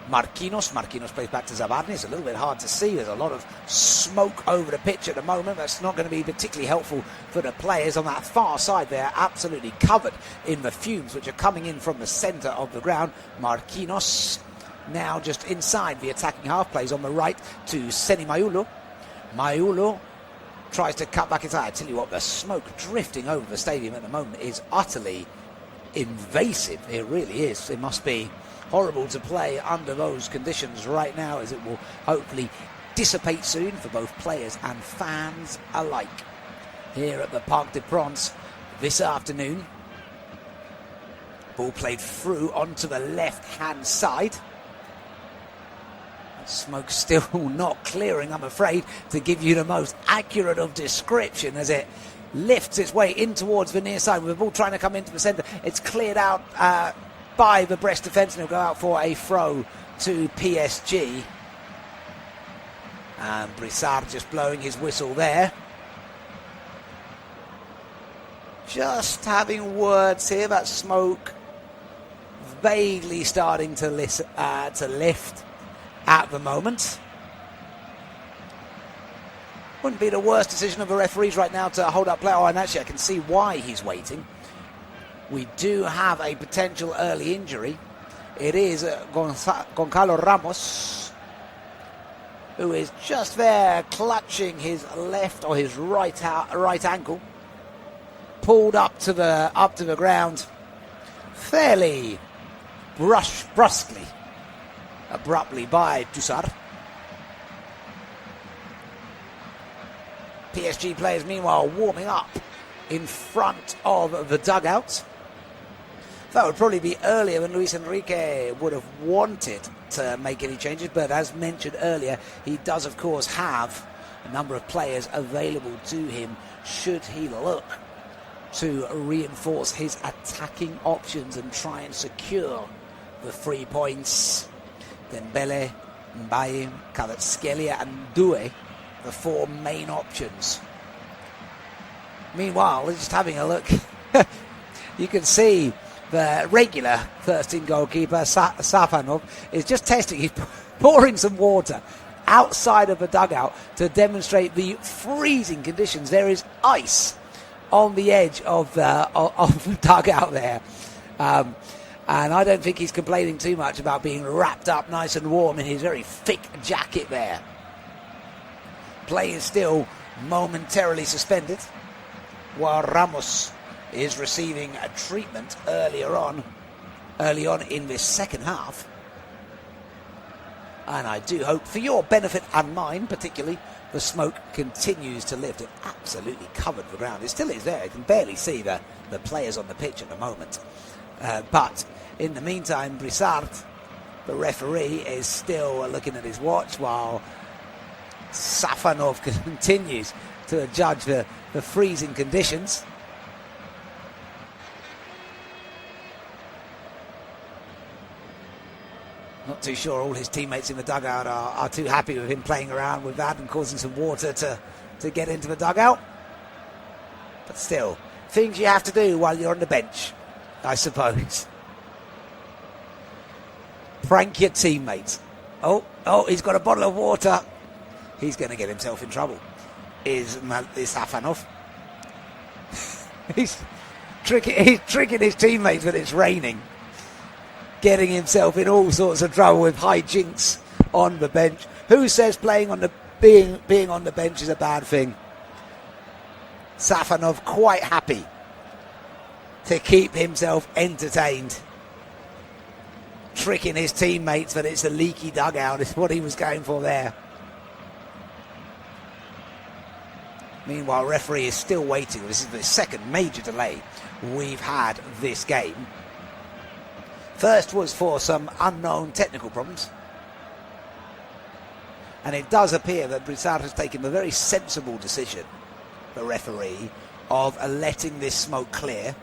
Marquinhos. Marquinhos plays back to Zabarni. It's a little bit hard to see. There's a lot of smoke over the pitch at the moment. That's not going to be particularly helpful for the players on that far side. They're absolutely covered in the fumes which are coming in from the centre of the ground. Marquinhos now just inside the attacking half, plays on the right to Senimayulu. Mayulu tries to cut back inside. I tell you what, the smoke drifting over the stadium at the moment is utterly invasive. It really is. It must be horrible to play under those conditions right now, as it will hopefully dissipate soon for both players and fans alike here at the Parc des Princes this afternoon. Ball played through onto the left-hand side. Smoke still not clearing, I'm afraid, to give you the most accurate of description as it lifts its way in towards the near side with the ball trying to come into the centre. It's cleared out by the Brest defence, and he'll go out for a throw to PSG. And Brissard just blowing his whistle there. Just having words here about smoke vaguely starting to lift at the moment. Wouldn't be the worst decision of the referees right now to hold up play. Oh, and actually I can see why he's waiting. We do have a potential early injury. It is Goncalo Ramos, who is just there clutching his left or his right ankle, pulled up to the ground fairly brusquely, abruptly by Dussard. PSG players meanwhile warming up in front of the dugout. That would probably be earlier than Luis Enrique would have wanted to make any changes, but as mentioned earlier, he does of course have a number of players available to him should he look to reinforce his attacking options and try and secure the 3 points. Dembele, Mbaye, Kvaratskhelia and Doué, the four main options. Meanwhile, just having a look, you can see the regular first-team goalkeeper, Safanov, is just testing. He's pouring some water outside of the dugout to demonstrate the freezing conditions. There is ice on the edge of the dugout there. And I don't think he's complaining too much about being wrapped up nice and warm in his very thick jacket there. Play is still momentarily suspended while Ramos is receiving a treatment early on in this second half. And I do hope, for your benefit and mine particularly, the smoke continues to lift. It absolutely covered the ground. It still is there. You can barely see the players on the pitch at the moment. But in the meantime, Brissard, the referee, is still looking at his watch while Safanov continues to judge the freezing conditions. Not too sure all his teammates in the dugout are too happy with him playing around with that and causing some water to get into the dugout. But still, things you have to do while you're on the bench, I suppose. Prank your teammates. Oh, he's got a bottle of water. He's going to get himself in trouble. Is Safanov. He's tricking his teammates when it's raining, getting himself in all sorts of trouble with hijinks on the bench. Who says playing on the being on the bench is a bad thing? Safanov quite happy to keep himself entertained, tricking his teammates that it's a leaky dugout is what he was going for there. Meanwhile, referee is still waiting. This is the second major delay we've had this game. First was for some unknown technical problems. And it does appear that Brissard has taken the very sensible decision, the referee, of letting this smoke clear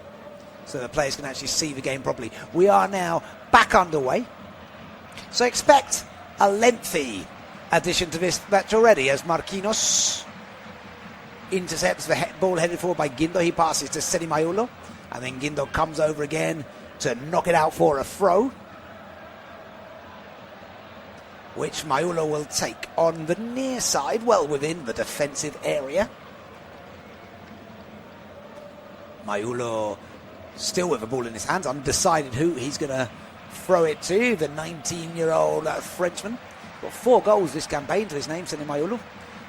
so the players can actually see the game properly. We are now back underway. So expect a lengthy addition to this match already, as Marquinhos intercepts the ball headed forward by Guindo. He passes to Seni Maiulo, and then Guindo comes over again to knock it out for a throw, which Maiulo will take on the near side, well within the defensive area. Maiulo still with the ball in his hands, undecided who he's going to throw it to. The 19-year-old Frenchman. Got 4 goals this campaign to his name, Seni Maiulo.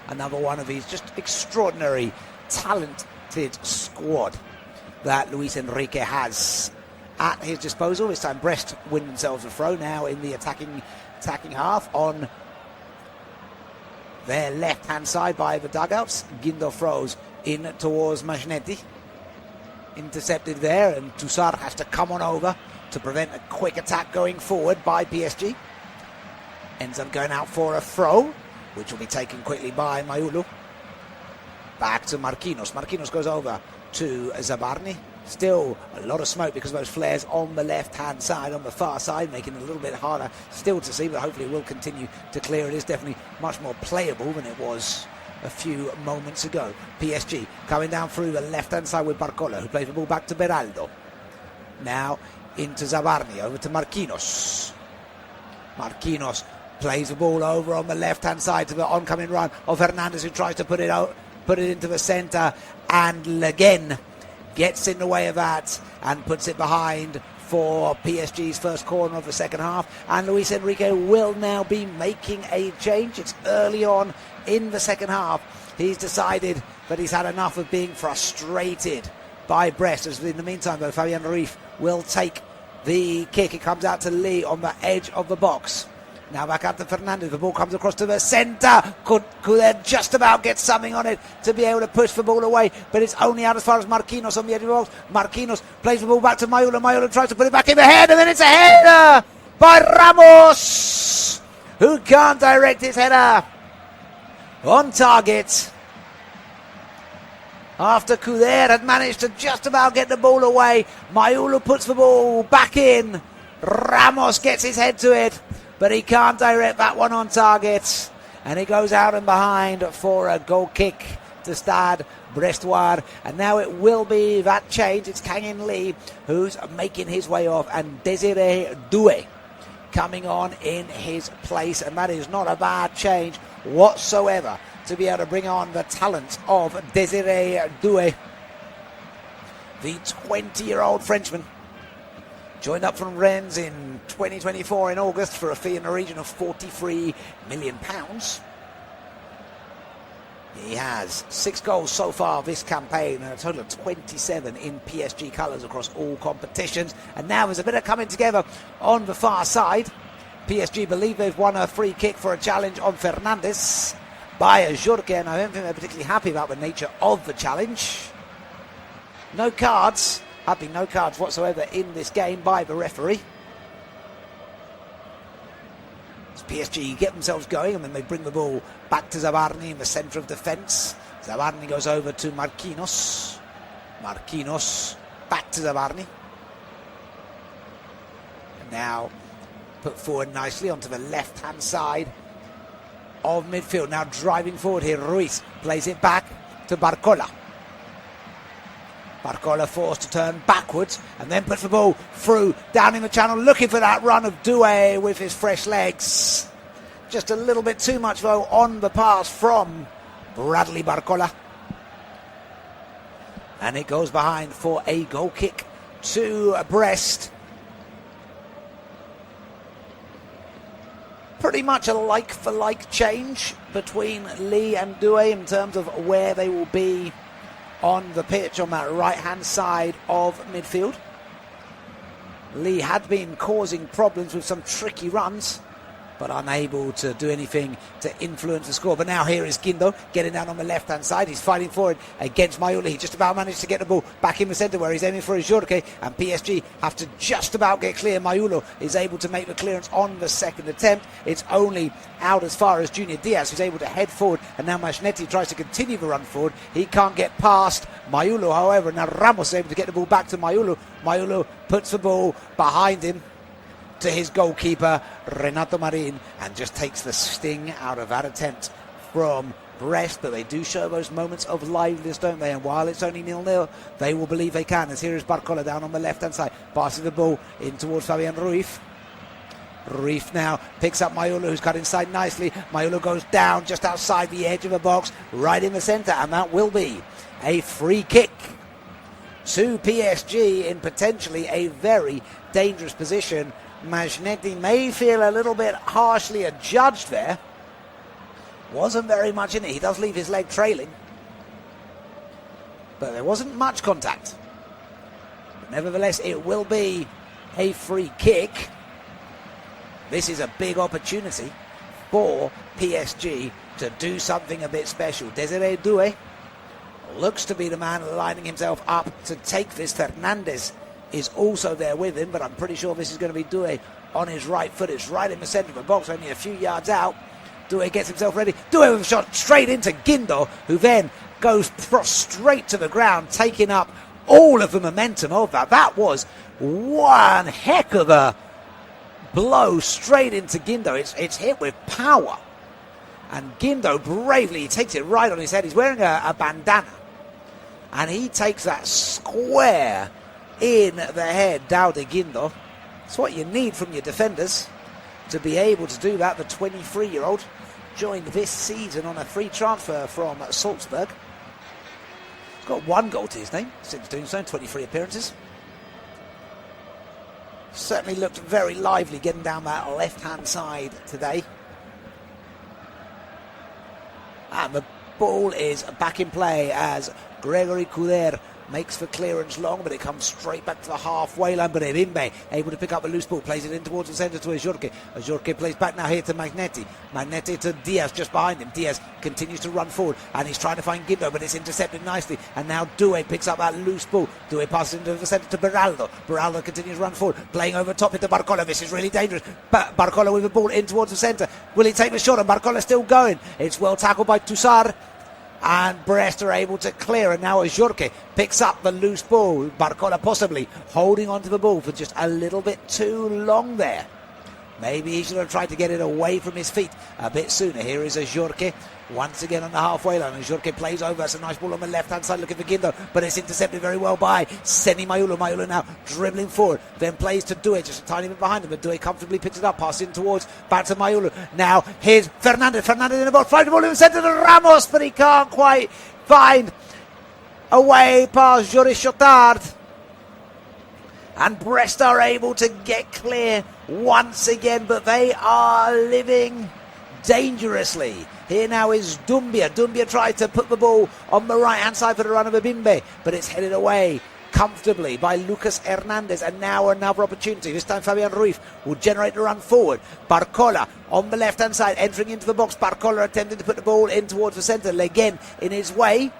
Another one of his just extraordinary, talented squad that Luis Enrique has at his disposal. This time Brest win themselves a throw now in the attacking half on their left-hand side by the dugouts. Guindo throws in towards Magnetti. Intercepted there, and Toussaint has to come on over to prevent a quick attack going forward by PSG. Ends up going out for a throw, which will be taken quickly by Maiulo. Back to Marquinhos. Marquinhos goes over to Zabarni. Still a lot of smoke because of those flares on the left-hand side, on the far side, making it a little bit harder still to see, but hopefully it will continue to clear. It is definitely much more playable than it was a few moments ago. PSG coming down through the left-hand side with Barcola, who plays the ball back to Beraldo. Now into Zabarni, over to Marquinhos. Marquinhos plays the ball over on the left-hand side to the oncoming run of Hernandez, who tries to put it into the centre, and again gets in the way of that and puts it behind for PSG's first corner of the second half. And Luis Enrique will now be making a change. It's early on in the second half. He's decided that he's had enough of being frustrated by Brest. As in the meantime, though, Fabian Ruiz will take the kick. It comes out to Lee on the edge of the box. Now back out to Fernandez. The ball comes across to the centre. Could just about get something on it to be able to push the ball away, but it's only out as far as Marquinhos on the edge of the box. Marquinhos plays the ball back to Maiulo. Maiulo tries to put it back in the head, and then it's a header by Ramos, who can't direct his header on target. After Couder had managed to just about get the ball away, Maiulo puts the ball back in. Ramos gets his head to it, but he can't direct that one on target, and he goes out and behind for a goal kick to Stade Brestois. And now it will be that change. It's Kangin Lee who's making his way off, and Desiree Doué coming on in his place, and that is not a bad change whatsoever to be able to bring on the talent of Desiree Doué, the 20-year-old Frenchman. Joined up from Rennes in 2024 in August for a fee in the region of £43 million. He has 6 goals so far this campaign, and a total of 27 in PSG colours across all competitions. And now there's a bit of coming together on the far side. PSG believe they've won a free kick for a challenge on Fernandez by a Jorge, and I don't think they're particularly happy about the nature of the challenge. No cards. Have been no cards whatsoever in this game by the referee. As PSG get themselves going, and then they bring the ball back to Zabarni in the centre of defence. Zabarni goes over to Marquinhos. Marquinhos back to Zabarni. And now put forward nicely onto the left-hand side of midfield. Now driving forward here, Ruiz plays it back to Barcola. Barcola forced to turn backwards and then puts the ball through down in the channel, looking for that run of Doué with his fresh legs. Just a little bit too much though on the pass from Bradley Barcola. And it goes behind for a goal kick to Brest. Pretty much a like-for-like change between Lee and Doué in terms of where they will be on the pitch on that right-hand side of midfield. Lee had been causing problems with some tricky runs, but unable to do anything to influence the score. But now here is Guindo getting down on the left-hand side. He's fighting forward against Maiulo. He just about managed to get the ball back in the centre where he's aiming for his Jorge, and PSG have to just about get clear. Maiulo is able to make the clearance on the second attempt. It's only out as far as Junior Diaz, who's able to head forward, and now Magnetti tries to continue the run forward. He can't get past Maiulo, however. Now Ramos is able to get the ball back to Maiulo. Maiulo puts the ball behind him to his goalkeeper Renato Marin, and just takes the sting out of that attempt from Brest, but they do show those moments of liveliness, don't they? And while it's only 0-0, they will believe they can. As here is Barcola down on the left-hand side, passing the ball in towards Fabian Ruiz. Ruiz now picks up Mayulu, who's cut inside nicely. Mayulu goes down just outside the edge of the box, right in the centre, and that will be a free kick to PSG in potentially a very dangerous position. Magnetti may feel a little bit harshly adjudged there. Wasn't very much in it. He does leave his leg trailing, but there wasn't much contact. But nevertheless, it will be a free kick. This is a big opportunity for PSG to do something a bit special. Desiree Doué looks to be the man lining himself up to take this. Fernandez is also there with him, but I'm pretty sure this is going to be Doué on his right foot. It's right in the centre of the box, only a few yards out. Doué gets himself ready. Doué with a shot straight into Guindo, who then goes straight to the ground, taking up all of the momentum of that. That was one heck of a blow straight into Guindo. It's hit with power. And Guindo bravely takes it right on his head. He's wearing a bandana. And he takes that square in the head down to Guindo. It's what you need from your defenders to be able to do that. The 23-year-old joined this season on a free transfer from Salzburg. He's got one goal to his name since doing so in 23 appearances. Certainly looked very lively getting down that left-hand side today. And the ball is back in play as Gregory Couder makes for clearance long, but it comes straight back to the halfway line. But Ebimbe able to pick up a loose ball, plays it in towards the centre to Ajorque. Ajorque plays back now here to Magnetti. Magnetti to Diaz just behind him. Diaz continues to run forward and he's trying to find Guindo, but it's intercepted nicely. And now Doué picks up that loose ball. Doué passes into the centre to Beraldo. Beraldo continues to run forward, playing over top into Barcola. This is really dangerous. Barcola with the ball in towards the centre. Will he take the shot? And Barcola still going. It's well tackled by Toussaint. And Brest are able to clear, and now Ajorque picks up the loose ball. Barcola possibly holding onto the ball for just a little bit too long there. Maybe he should have tried to get it away from his feet a bit sooner. Here is Ajorque once again on the halfway line. Ajorque plays over. It's a nice ball on the left-hand side looking for Guindo, but it's intercepted very well by Seni Mayulu. Mayulu now dribbling forward, then plays to Doué, just a tiny bit behind him, but Doué comfortably picks it up, passing towards, back to Mayulu. Now here's Fernandez in the box, flying the ball in the centre to Ramos, but he can't quite find a way past Joris Chotard. And Brest are able to get clear once again, but they are living dangerously. Here now is Doumbia. Doumbia tried to put the ball on the right-hand side for the run of Ebimbe, but it's headed away comfortably by Lucas Hernandez. And now another opportunity. This time Fabian Ruiz will generate the run forward. Barcola on the left-hand side, entering into the box. Barcola attempting to put the ball in towards the centre. Leguen in his way.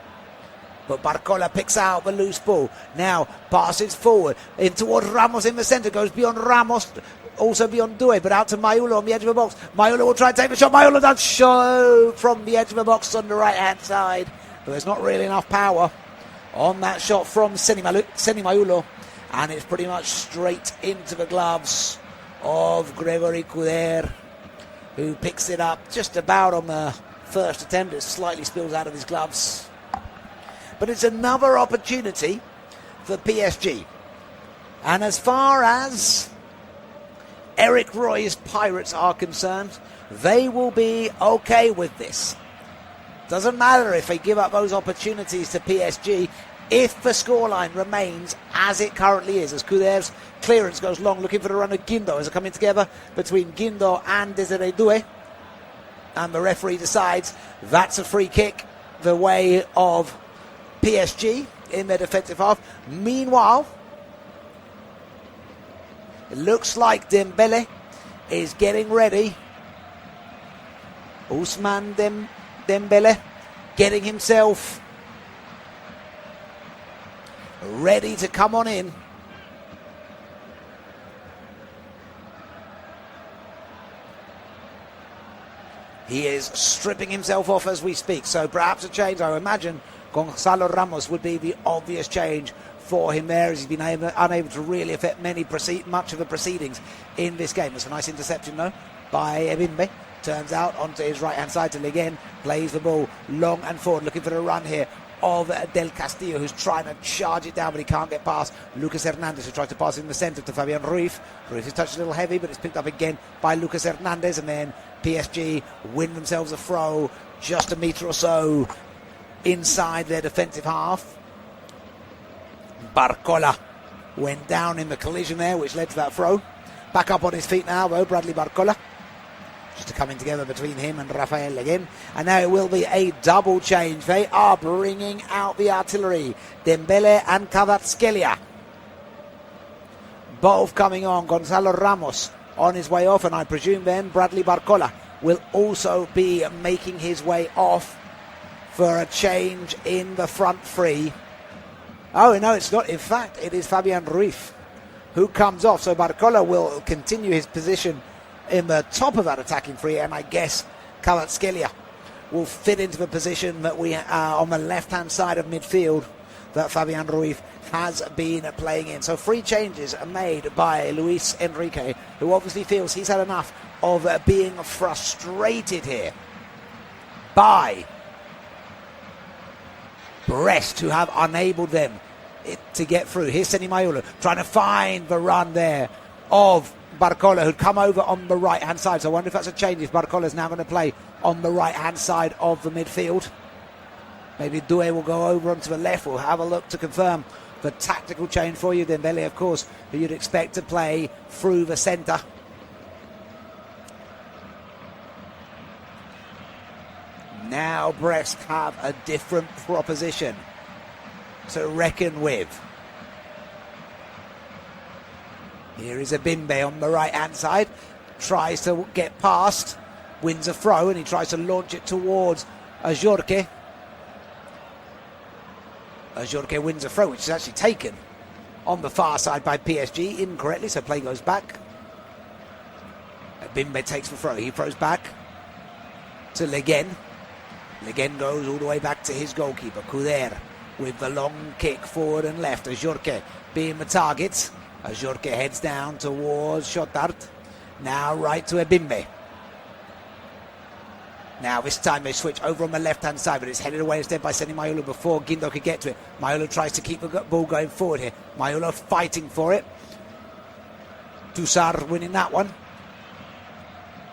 But Barcola picks out the loose ball. Now passes forward in towards Ramos in the centre. Goes beyond Ramos, also beyond Doué, but out to Mayulu on the edge of the box. Mayulu will try and take the shot. Mayulu does show from the edge of the box on the right-hand side. But there's not really enough power on that shot from Seni Mayulu. And it's pretty much straight into the gloves of Gregory Couder, who picks it up just about on the first attempt. It slightly spills out of his gloves. But it's another opportunity for PSG. And as far as Eric Roy's Pirates are concerned, they will be okay with this. Doesn't matter if they give up those opportunities to PSG if the scoreline remains as it currently is, as Couder's clearance goes long, looking for the run of Guindo as they're coming together between Guindo and Desiree Doué. And the referee decides that's a free kick the way of PSG in their defensive half. Meanwhile, it looks like Dembele is getting ready. Ousmane Dembele getting himself ready to come on in. He is stripping himself off as we speak, so perhaps a change. I imagine Gonzalo Ramos would be the obvious change for him there, as he's been unable to really affect much of the proceedings in this game. It's a nice interception though by Ebimbe. turns out onto his right-hand side to Ligue, plays the ball long and forward, looking for the run here of Del Castillo, who's trying to charge it down, but he can't get past Lucas Hernandez, who tries to pass in the centre to Fabian Ruiz. Ruiz is touched a little heavy, but it's picked up again by Lucas Hernandez, and then PSG win themselves a throw just a metre or so inside their defensive half. Barcola went down in the collision there, which led to that throw. Back up on his feet now, though, Bradley Barcola. Just coming together between him and Rafael again. And now it will be a double change. They are bringing out the artillery. Dembele and Kvaratskhelia both coming on. Gonzalo Ramos on his way off, and I presume then Bradley Barcola will also be making his way off for a change in the front three. Oh, no, it's not. In fact, it is Fabian Ruiz who comes off. So Barcola will continue his position in the top of that attacking three, and I guess Kvaratskhelia will fit into the position that we are on the left-hand side of midfield that Fabian Ruiz has been playing in. So 3 changes are made by Luis Enrique, who obviously feels he's had enough of being frustrated here by Brest, who have enabled them to get through. Here's Seni Mayulu trying to find the run there of Barcola, who'd come over on the right-hand side. So I wonder if that's a change, if Barcola's now going to play on the right-hand side of the midfield. Maybe Doué will go over onto the left. We'll have a look to confirm the tactical change for you. Dembele, of course, who you'd expect to play through the centre. Now Brest have a different proposition to reckon with. Here is Ebimbe on the right-hand side. Tries to get past. Wins a throw, and he tries to launch it towards Ajorque. Ajorque wins a throw, which is actually taken on the far side by PSG incorrectly, so play goes back. Ebimbe takes the throw. He throws back to Ligue. Ligue goes all the way back to his goalkeeper, Couder, with the long kick forward and left. Ajorque being the target. Ajorque heads down towards Chotard. Now right to Ebimbe. Now this time they switch over on the left-hand side, but it's headed away instead by Seni Mayulu before Guindo could get to it. Mayulu tries to keep the ball going forward here. Mayulu fighting for it. Toussaint winning that one.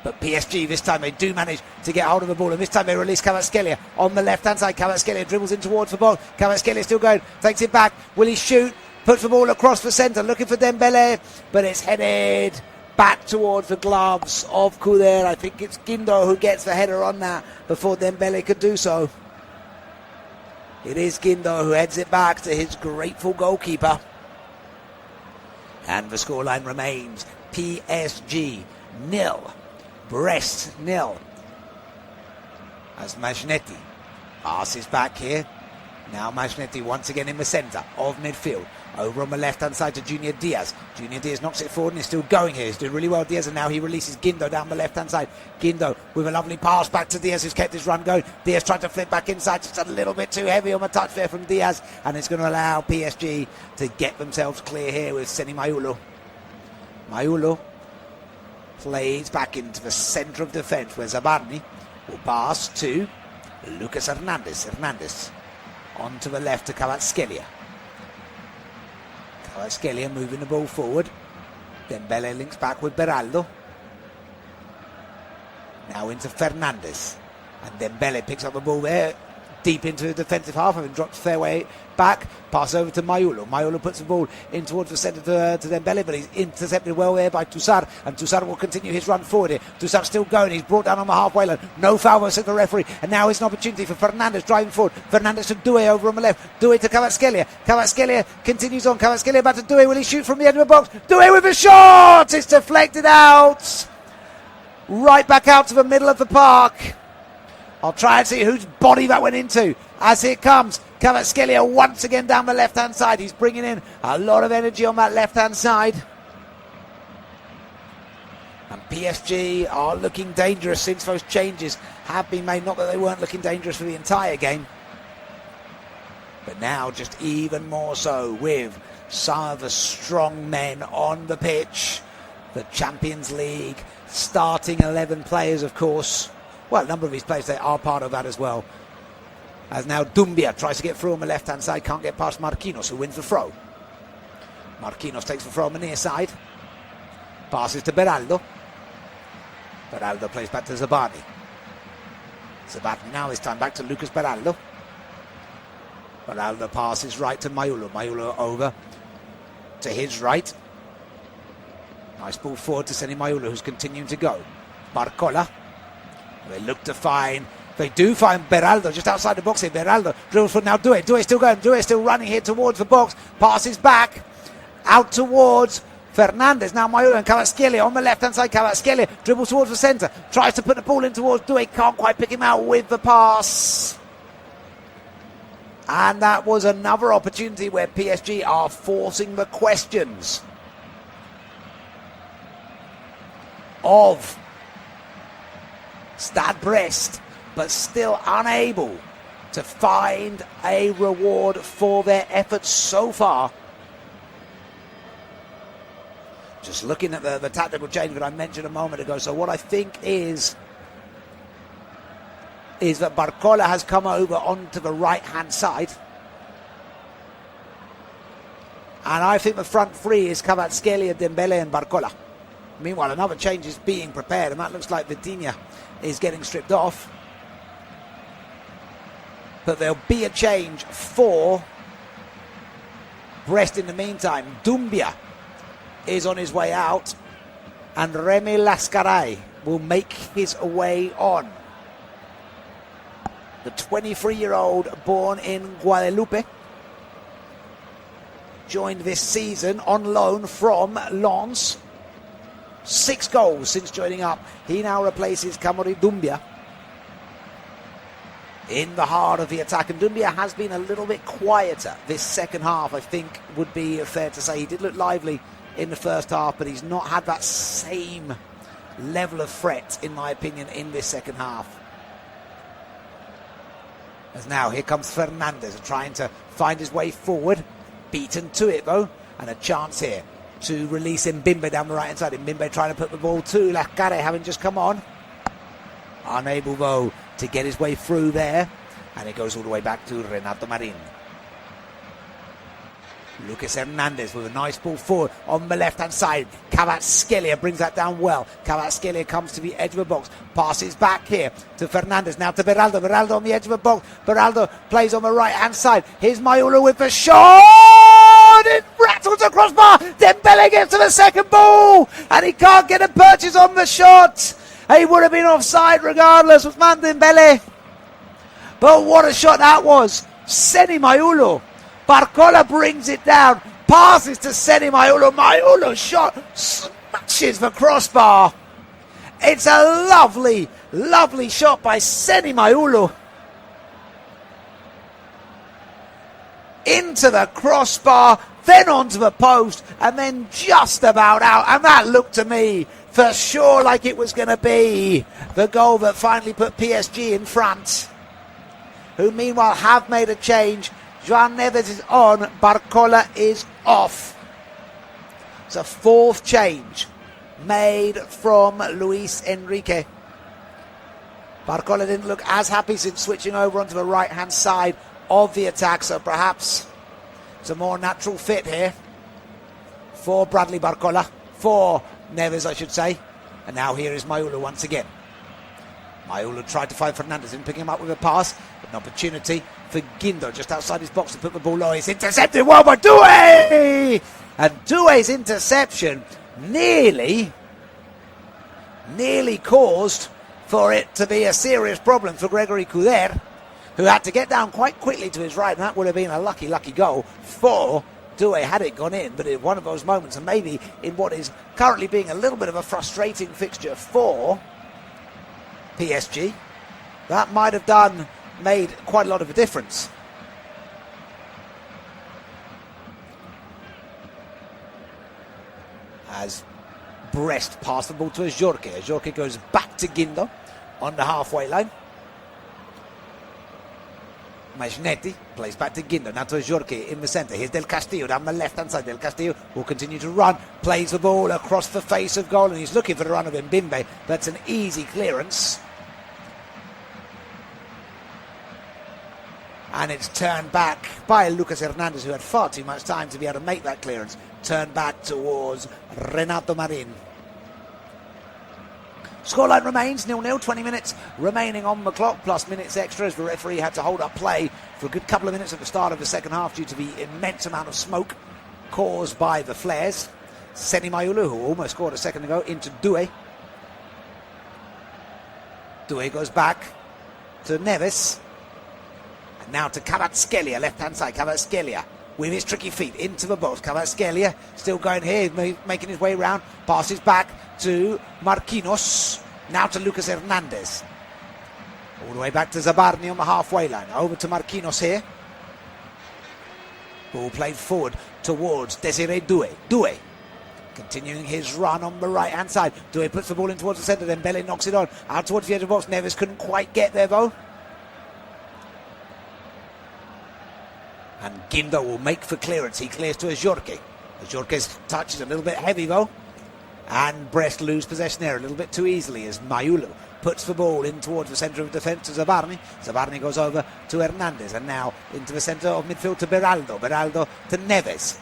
But PSG this time they do manage to get hold of the ball, and this time they release Kvaratskhelia on the left-hand side. Kvaratskhelia dribbles in towards the ball. Kvaratskhelia still going, takes it back. Will he shoot? Puts the ball across the centre, looking for Dembele, but it's headed back towards the gloves of Couder. I think it's Guindo who gets the header on that before Dembele could do so. It is Guindo who heads it back to his grateful goalkeeper. And the scoreline remains PSG 0, Brest 0. As Majnetti passes back here. Now Majnetti once again in the centre of midfield. Over on the left-hand side to Junior Diaz. Junior Diaz knocks it forward and he's still going here. He's doing really well, Diaz, and now he releases Guindo down the left-hand side. Guindo with a lovely pass back to Diaz, who's kept his run going. Diaz tried to flip back inside, just a little bit too heavy on the touch there from Diaz, and it's going to allow PSG to get themselves clear here with Seni Mayulu. Mayulu plays back into the centre of defence, where Zabarni will pass to Lucas Hernandez. Hernandez on to the left to Kvaratskhelia. Kvaratskhelia moving the ball forward. Dembele links back with Beraldo. Now into Fernandez. And Dembele picks up the ball there, deep into the defensive half, and drops fairway back. Pass over to Mayulu. Mayulu puts the ball in towards the centre to Dembele, but he's intercepted well there by Toussaint, and Toussaint will continue his run forward here. Toussaint's still going. He's brought down on the halfway line. No foul by the referee, and now it's an opportunity for Fernandez driving forward. Fernandez to Doué over on the left. Doué to Kvaratskhelia. Kvaratskhelia continues on. Kvaratskhelia back to Doué. Will he shoot from the end of the box? Doué with a shot! It's deflected out. Right back out to the middle of the park. I'll try and see whose body that went into as it comes. Kvaratskhelia once again down the left-hand side. He's bringing in a lot of energy on that left-hand side. And PSG are looking dangerous since those changes have been made. Not that they weren't looking dangerous for the entire game, but now just even more so with some of the strong men on the pitch. the Champions League starting 11 players, of course. Well, a number of these players, they are part of that as well. As now Dumbia tries to get through on the left-hand side, can't get past Marquinhos, who wins the throw. Marquinhos takes the throw on the near side. Passes to Beraldo. Beraldo plays back to Zabani. Zabani now this time back to Lucas Beraldo. Beraldo passes right to Maiulo. Maiulo over to his right. Nice ball forward to Seni Maiulo, who's continuing to go. Barcola. They look to find... They do find Beraldo just outside the box here. Beraldo drills for now Doué. Doué still going. Doué still running here towards the box. Passes back. Out towards Fernandez. Now Maiulo and Kvaratskhelia on the left-hand side. Kvaratskhelia dribbles towards the centre. Tries to put the ball in towards Doué. Can't quite pick him out with the pass. And that was another opportunity where PSG are forcing the questions of Stade Brest, but still unable to find a reward for their efforts so far. Just looking at the tactical change that I mentioned a moment ago. So what I think is that Barcola has come over onto the right-hand side. And I think the front three is Kvaratskhelia, Dembele and Barcola. Meanwhile, another change is being prepared, and that looks like Vitinha is getting stripped off. But there'll be a change for Brest in the meantime. Dumbia is on his way out, and Remy Lascaray will make his way on. The 23-year-old born in Guadeloupe, joined this season on loan from Lens. 6 goals since joining up. He now replaces Kamori Dumbia in the heart of the attack. And Dumbia has been a little bit quieter this second half, I think would be fair to say. He did look lively in the first half, but he's not had that same level of threat, in my opinion, in this second half. As now here comes Fernandez trying to find his way forward. Beaten to it though, and a chance here to release Mbimbe down the right hand side. Mbimbe trying to put the ball to Lascaray, having just come on. Unable though to get his way through there, and it goes all the way back to Renato Marin. Lucas Hernandez with a nice ball forward on the left-hand side. Kvaratskhelia brings that down well. Kvaratskhelia comes to the edge of the box. Passes back here to Fernandez. Now to Beraldo. Beraldo on the edge of the box. Beraldo plays on the right-hand side. Here's Maiulo with the shot. It rattles the crossbar. Dembele gets to the second ball, and he can't get a purchase on the shot. He would have been offside regardless, Ousmane Dembele. But what a shot that was. Seni Maiulo. Barcola brings it down, passes to Seni Maiulo. Maiulo shot smashes the crossbar. It's a lovely, lovely shot by Seni Maiulo. Into the crossbar, then onto the post, and then just about out. And that looked to me for sure like it was going to be the goal that finally put PSG in front, who meanwhile have made a change. Joan Neves is on, Barcola is off. It's a fourth change made from Luis Enrique. Barcola didn't look as happy since switching over onto the right-hand side of the attack, so perhaps it's a more natural fit here for Bradley Barcola, for Neves I should say. And now here is Maiulo once again. Maiulo tried to find Fernandez and pick him up with a pass. An opportunity for Guindo just outside his box to put the ball low. It's intercepted well by Doué! And Doué's interception nearly caused for it to be a serious problem for Gregory Couder, who had to get down quite quickly to his right, and that would have been a lucky goal for Doué had it gone in. But in one of those moments, and maybe in what is currently being a little bit of a frustrating fixture for PSG, that might have made quite a lot of a difference. As Brest pass the ball to Ajorque. Ajorque goes back to Guindo on the halfway line. Majnetti plays back to Guindo, now to Jorge in the centre. Here's Del Castillo down the left hand side. Del Castillo will continue to run, plays the ball across the face of goal, and he's looking for the run of Mbimbe. That's an easy clearance, and it's turned back by Lucas Hernandez, who had far too much time to be able to make that clearance. Turned back towards Renato Marin. Scoreline remains 0-0, 20 minutes remaining on the clock, plus minutes extra as the referee had to hold up play for a good couple of minutes at the start of the second half due to the immense amount of smoke caused by the flares. Seni Mayulu, who almost scored a second ago, into Doué. Doué goes back to Neves. And now to Kvaratskhelia, left-hand side. Kvaratskhelia with his tricky feet into the box. Kvaratskhelia still going here, making his way round. Passes back to Marquinhos. Now to Lucas Hernandez. All the way back to Zabarni on the halfway line. Over to Marquinhos here. Ball played forward towards Desiree Doué. Doué continuing his run on the right-hand side. Doué puts the ball in towards the centre. Then Dembele knocks it on. Out towards the edge of the box. Neves couldn't quite get there though. And Guindo will make for clearance. He clears to Ajorque. Ajorque's touch is a little bit heavy though. And Brest lose possession there a little bit too easily as Mayulu puts the ball in towards the centre of defence to Zabarni. Zabarni goes over to Hernandez and now into the centre of midfield to Beraldo. Beraldo to Neves.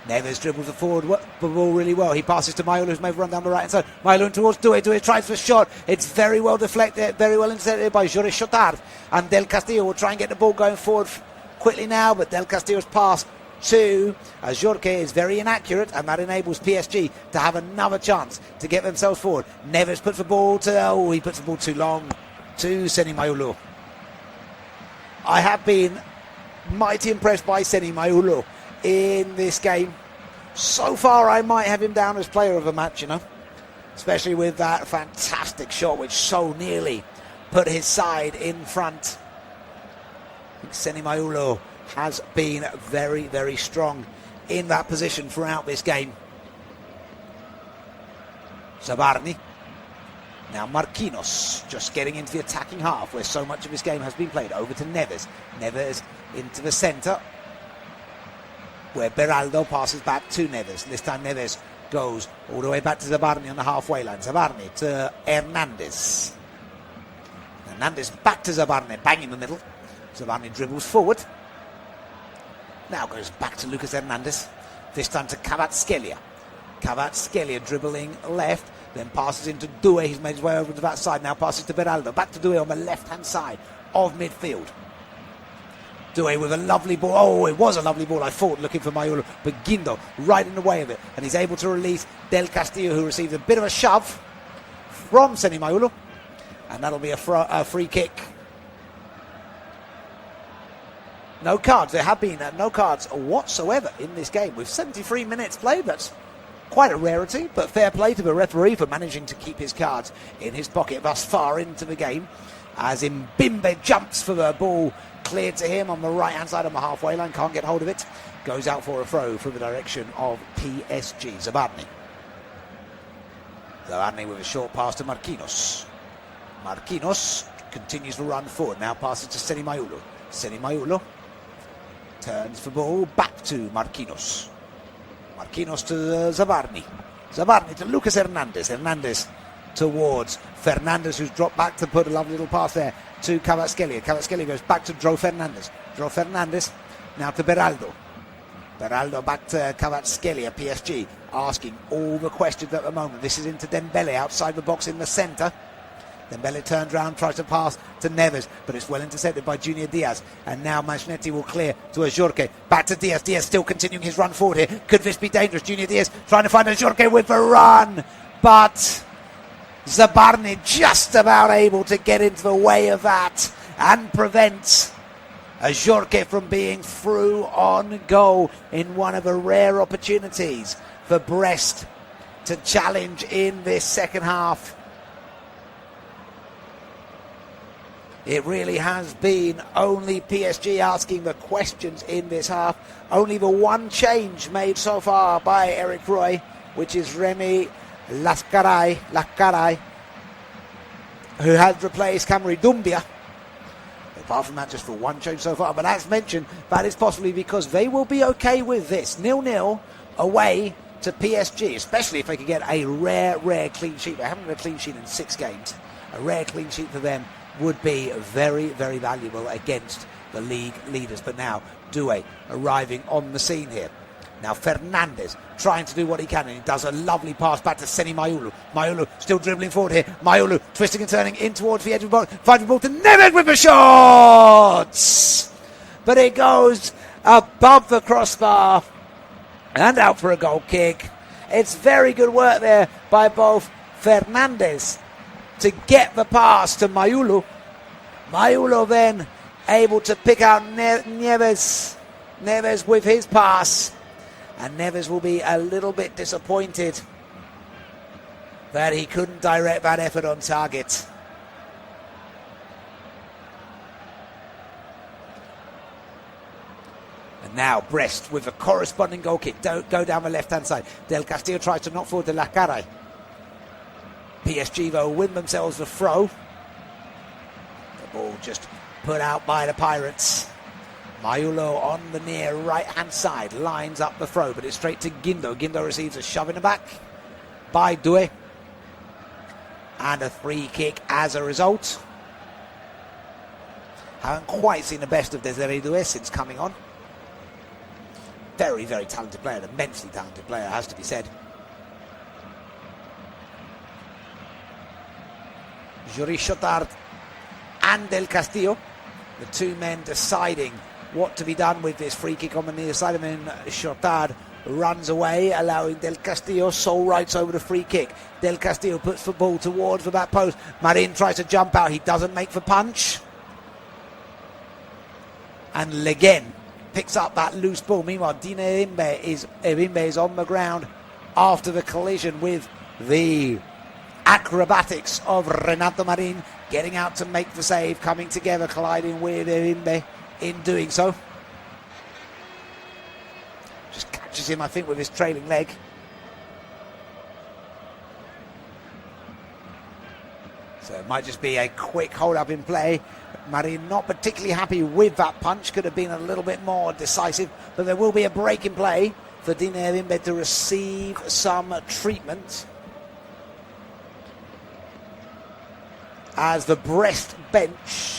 Neves dribbles the forward the ball really well. He passes to Mayulu, who's made a run down the right hand side. Mayulu towards Doué. Doué tries for a shot. It's very well deflected, very well intercepted by Jorge Chotard. And Del Castillo will try and get the ball going forward quickly now, but Del Castillo's pass to Jorge is very inaccurate, and that enables PSG to have another chance to get themselves forward. Neves puts the ball to, he puts the ball too long to Seni Mayulu. I have been mighty impressed by Seni Mayulu in this game. So far, I might have him down as player of the match, you know, especially with that fantastic shot which so nearly put his side in front. Seni Mayulu has been very, very strong in that position throughout this game. Zabarni. Now Marquinhos just getting into the attacking half where so much of this game has been played. Over to Neves. Neves into the centre where Beraldo passes back to Neves. This time Neves goes all the way back to Zabarni on the halfway line. Zabarni to Hernandez. Hernandez back to Zabarni, bang in the middle. Zabarni dribbles forward. Now goes back to Lucas Hernandez. This time to Kvaratskhelia. Kvaratskhelia dribbling left. Then passes into Doué. He's made his way over to that side. Now passes to Beraldo. Back to Doué on the left-hand side of midfield. Doué with a lovely ball. Oh, it was a lovely ball, I thought, looking for Mayulu. But Guindo right in the way of it. And he's able to release Del Castillo, who receives a bit of a shove from Seni Mayulu. And that'll be a free kick. No cards. There have been no cards whatsoever in this game. With 73 minutes played, that's quite a rarity, but fair play to the referee for managing to keep his cards in his pocket thus far into the game. As Mbimbe jumps for the ball, cleared to him on the right-hand side on the halfway line, can't get hold of it. Goes out for a throw from the direction of PSG. Zabarni. Zabarni with a short pass to Marquinhos. Marquinhos continues to run forward, now passes to Seni Mayulu. Seni Mayulu turns the ball back to Marquinhos. Marquinhos to Zabarni. Zabarni to Lucas Hernandez. Hernandez towards Fernandez, who's dropped back to put a lovely little pass there to Kvaratskhelia. Kvaratskhelia goes back to Dro Fernandez. Dro Fernandez now to Beraldo. Beraldo back to Kvaratskhelia. PSG asking all the questions at the moment. This is into Dembele outside the box in the centre. Dembele turns round, tries to pass to Neves, but it's well intercepted by Junior Diaz. And now Majnetti will clear to Ajorque. Back to Diaz. Diaz still continuing his run forward here. Could this be dangerous? Junior Diaz trying to find Ajorque with a run. But Zabarni just about able to get into the way of that and prevent Ajorque from being through on goal in one of the rare opportunities for Brest to challenge in this second half. It really has been only PSG asking the questions in this half. Only the one change made so far by Eric Roy, which is Remy Lascaray, who has replaced Camry Dumbia. Apart from that, just for one change so far. But as mentioned, that is possibly because they will be okay with this. 0-0 away to PSG, especially if they could get a rare clean sheet. They haven't had a clean sheet in 6 games. A rare clean sheet for them would be very, very valuable against the league leaders. But now, Doué arriving on the scene here. Now Fernandez trying to do what he can, and he does a lovely pass back to Seni Mayulu. Mayulu still dribbling forward here. Mayulu twisting and turning in towards the edge of the ball. Fighting the ball to Neves with the shots! But it goes above the crossbar and out for a goal kick. It's very good work there by both Fernandez to get the pass to Mayulu. Mayulu then able to pick out Neves with his pass. And Neves will be a little bit disappointed that he couldn't direct that effort on target. And now Brest with a corresponding goal kick. Go down the left-hand side. Del Castillo tries to knock forward to Lacaray. PSG, though, win themselves the throw. The ball just put out by the Pirates. Mayulo on the near right-hand side, lines up the throw, but it's straight to Guindo. Guindo receives a shove in the back by Doué. And a free kick as a result. Haven't quite seen the best of Desiree Doué since coming on. Very, very talented player, an immensely talented player, has to be said. Jory Chotard and Del Castillo, the two men deciding what to be done with this free kick on the near side. And then Chotard runs away, allowing Del Castillo sole rights over the free kick. Del Castillo puts the ball towards the back post. Marin tries to jump out. He doesn't make the punch. And Leguen picks up that loose ball. Meanwhile, Dine Ebimbe is on the ground after the collision with the acrobatics of Renato Marin, getting out to make the save, coming together, colliding with Ebimbe. In doing so, just catches him, I think, with his trailing leg. So it might just be a quick hold up in play. Marin not particularly happy with that punch, could have been a little bit more decisive, but there will be a break in play for Dine Ebimbe to receive some treatment as the Brest bench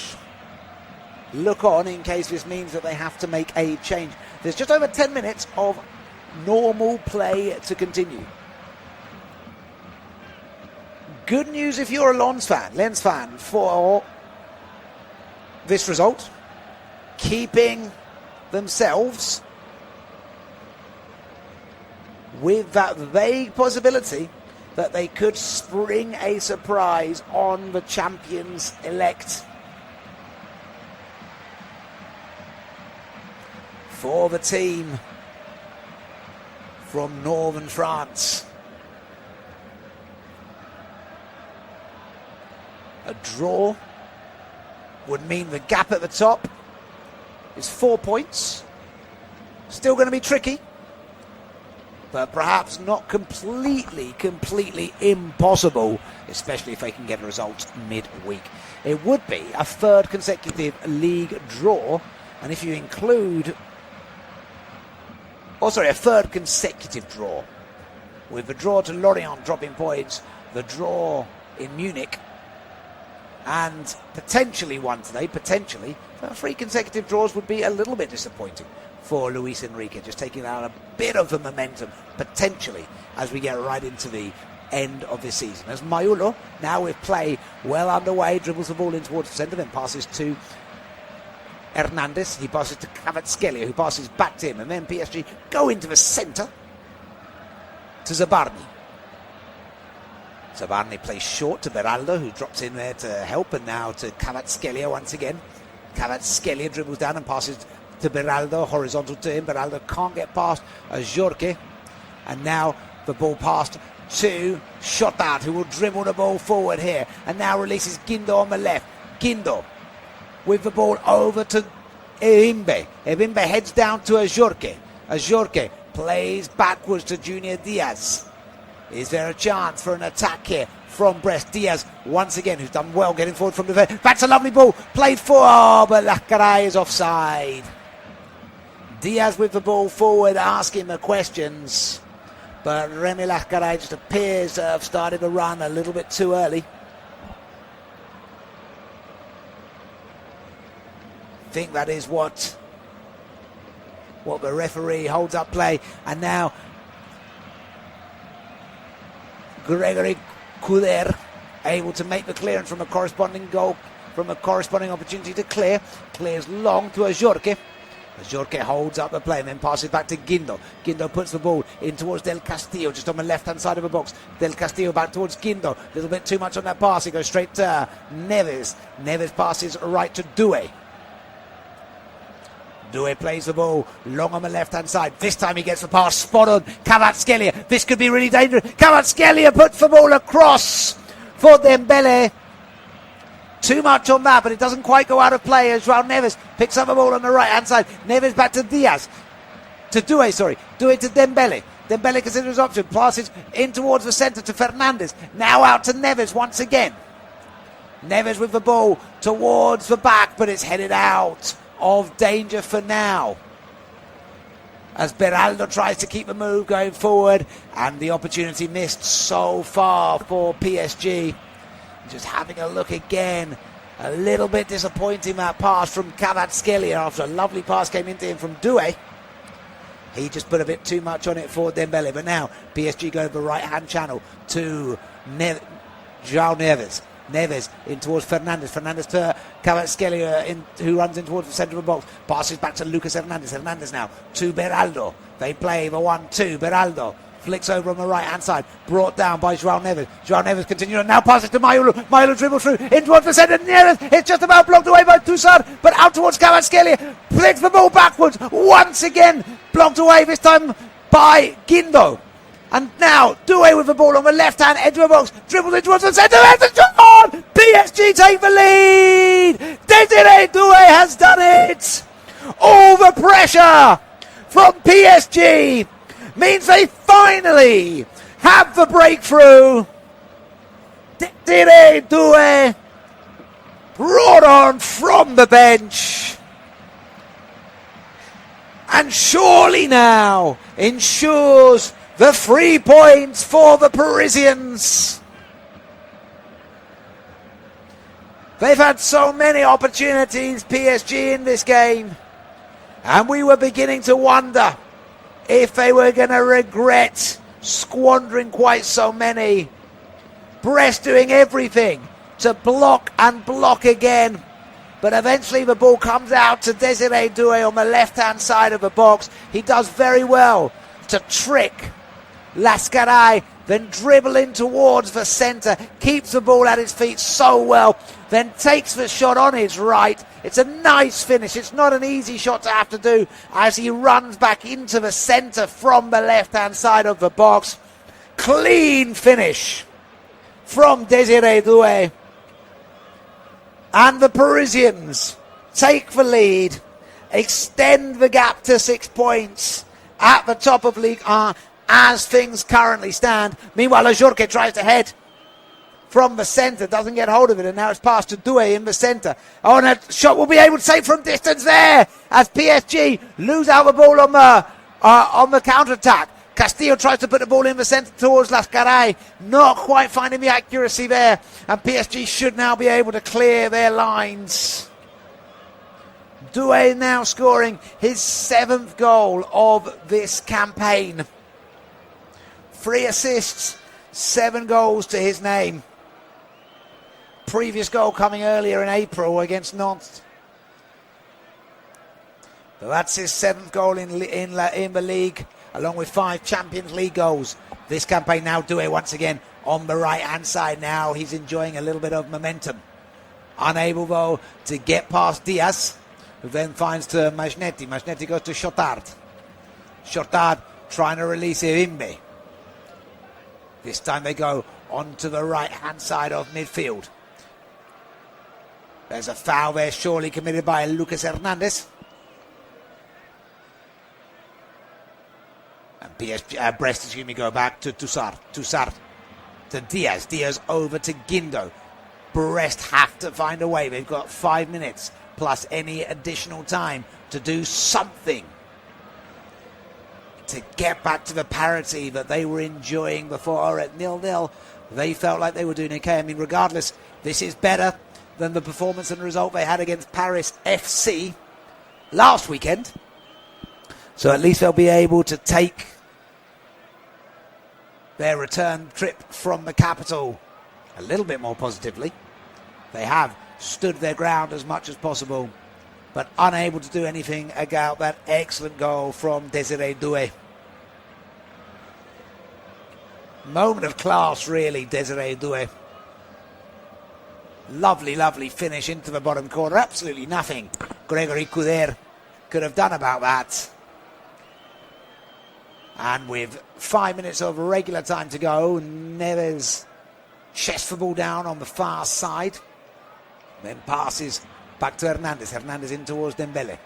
look on in case this means that they have to make a change. There's just over 10 minutes of normal play to continue. Good news if you're a Lens fan for this result, keeping themselves with that vague possibility that they could spring a surprise on the champions-elect. For the team from northern France. A draw would mean the gap at the top is 4 points. Still going to be tricky, but perhaps not completely impossible, especially if they can get a result midweek. It would be a third consecutive league draw, and if you include a third consecutive draw, with the draw to Lorient dropping points, the draw in Munich, and potentially one today, potentially. 3 consecutive draws would be a little bit disappointing for Luis Enrique, just taking out a bit of the momentum, potentially, as we get right into the end of this season. As Mayulo, now with play well underway, dribbles the ball in towards the centre, then passes to Hernandez, he passes to Kvaratskhelia, who passes back to him, and then PSG go into the centre to Zabarni. Zabarni plays short to Beraldo, who drops in there to help, and now to Kvaratskhelia once again. Kvaratskhelia dribbles down and passes to Beraldo, horizontal to him. Beraldo can't get past Jorge, and now the ball passed to Chotard, who will dribble the ball forward here, and now releases Guindo on the left. Guindo with the ball over to Ebimbe. Ebimbe heads down to Jorge. Jorge plays backwards to Junior Diaz. Is there a chance for an attack here from Brest. Diaz once again, who's done well getting forward from the defence. That's a lovely ball played for, but Laccarai is offside. Diaz with the ball forward, asking the questions, but Remy Laccarai just appears to have started the run a little bit too early. I think that is what the referee holds up play, and now Gregory Couder able to make the clearance from a corresponding goal, from a corresponding opportunity to clears long to Ajorque. Ajorque holds up the play and then passes back to Guindo. Guindo puts the ball in towards Del Castillo, just on the left hand side of the box. Del Castillo back towards Guindo, a little bit too much on that pass. He goes straight to Neves. Neves passes right to Doué. Doué plays the ball long on the left-hand side. This time he gets the pass spot on. Kvaratskhelia. This could be really dangerous. Kvaratskhelia puts the ball across for Dembele. Too much on that, but it doesn't quite go out of play as João Neves picks up the ball on the right-hand side. Neves back to Diaz. To Doué, sorry. Doué to Dembele. Dembele considers his option. Passes in towards the centre to Fernandes. Now out to Neves once again. Neves with the ball towards the back, but it's headed out of danger for now, as Beraldo tries to keep the move going forward, and the opportunity missed so far for PSG. Just having a look again, a little bit disappointing that pass from Kvaratskhelia after a lovely pass came into him from Doué. He just put a bit too much on it for Dembele, but now PSG go to the right hand channel to João Neves. Neves in towards Fernandes. Fernandes to Kvaratskhelia, who runs in towards the centre of the box. Passes back to Lucas Hernandez. Hernandez now to Beraldo. They play the 1-2. Beraldo flicks over on the right hand side. Brought down by João Neves. João Neves continues. Now passes to Mayulu. Mayulu dribbles through in towards the centre. Neres. It's just about blocked away by Toussaint, but out towards Kvaratskhelia. Flicks the ball backwards. Once again blocked away, this time by Guindo. And now Doué with the ball on the left-hand edge of the box, dribbles in towards the centre, and PSG take the lead. Désiré Doué has done it. All the pressure from PSG means they finally have the breakthrough. Désiré Doué brought on from the bench, and surely now ensures the 3 points for the Parisians. They've had so many opportunities, PSG, in this game, and we were beginning to wonder if they were going to regret squandering quite so many. Brest doing everything to block and block again, but eventually the ball comes out to Désiré Doué on the left-hand side of the box. He does very well to trick Laccarai, then dribble in towards the centre, keeps the ball at his feet so well, then takes the shot on his right. It's a nice finish. It's not an easy shot to have to do as he runs back into the centre from the left-hand side of the box. Clean finish from Désiré Doué. And the Parisians take the lead, extend the gap to 6 points at the top of Ligue 1 as things currently stand. Meanwhile, Ajorque tries to head from the centre, doesn't get hold of it, and now it's passed to Doué in the centre. Oh, and a shot will be able to save from distance there as PSG lose out the ball on the counter-attack. Castillo tries to put the ball in the centre towards Laccarai, not quite finding the accuracy there, and PSG should now be able to clear their lines. Doué now scoring his 7th goal of this campaign. 3 assists, 7 goals to his name. Previous goal coming earlier in April against Nantes. But that's his 7th goal in the league, along with 5 Champions League goals this campaign. Now Doué once again on the right hand side. Now he's enjoying a little bit of momentum. Unable though to get past Diaz, who then finds to Majnetti. Majnetti goes to Chotard. Chotard trying to release Irimbe. This time they go onto the right-hand side of midfield. There's a foul there, surely committed by Lucas Hernandez. And Brest, go back to Toussaint. Toussaint to Diaz. Diaz over to Guindo. Brest have to find a way. They've got 5 minutes plus any additional time to do something to get back to the parity that they were enjoying before at 0-0. They felt like they were doing okay. I mean, regardless, this is better than the performance and result they had against Paris FC last weekend. So at least they'll be able to take their return trip from the capital a little bit more positively. They have stood their ground as much as possible, but unable to do anything about that excellent goal from Desiree Doué. Moment of class, really, Desiree Doué. Lovely, lovely finish into the bottom corner. Absolutely nothing Gregory Couder could have done about that. And with 5 minutes of regular time to go, Neves chests the ball down on the far side. Then passes back to Hernandez. Hernandez in towards Dembele.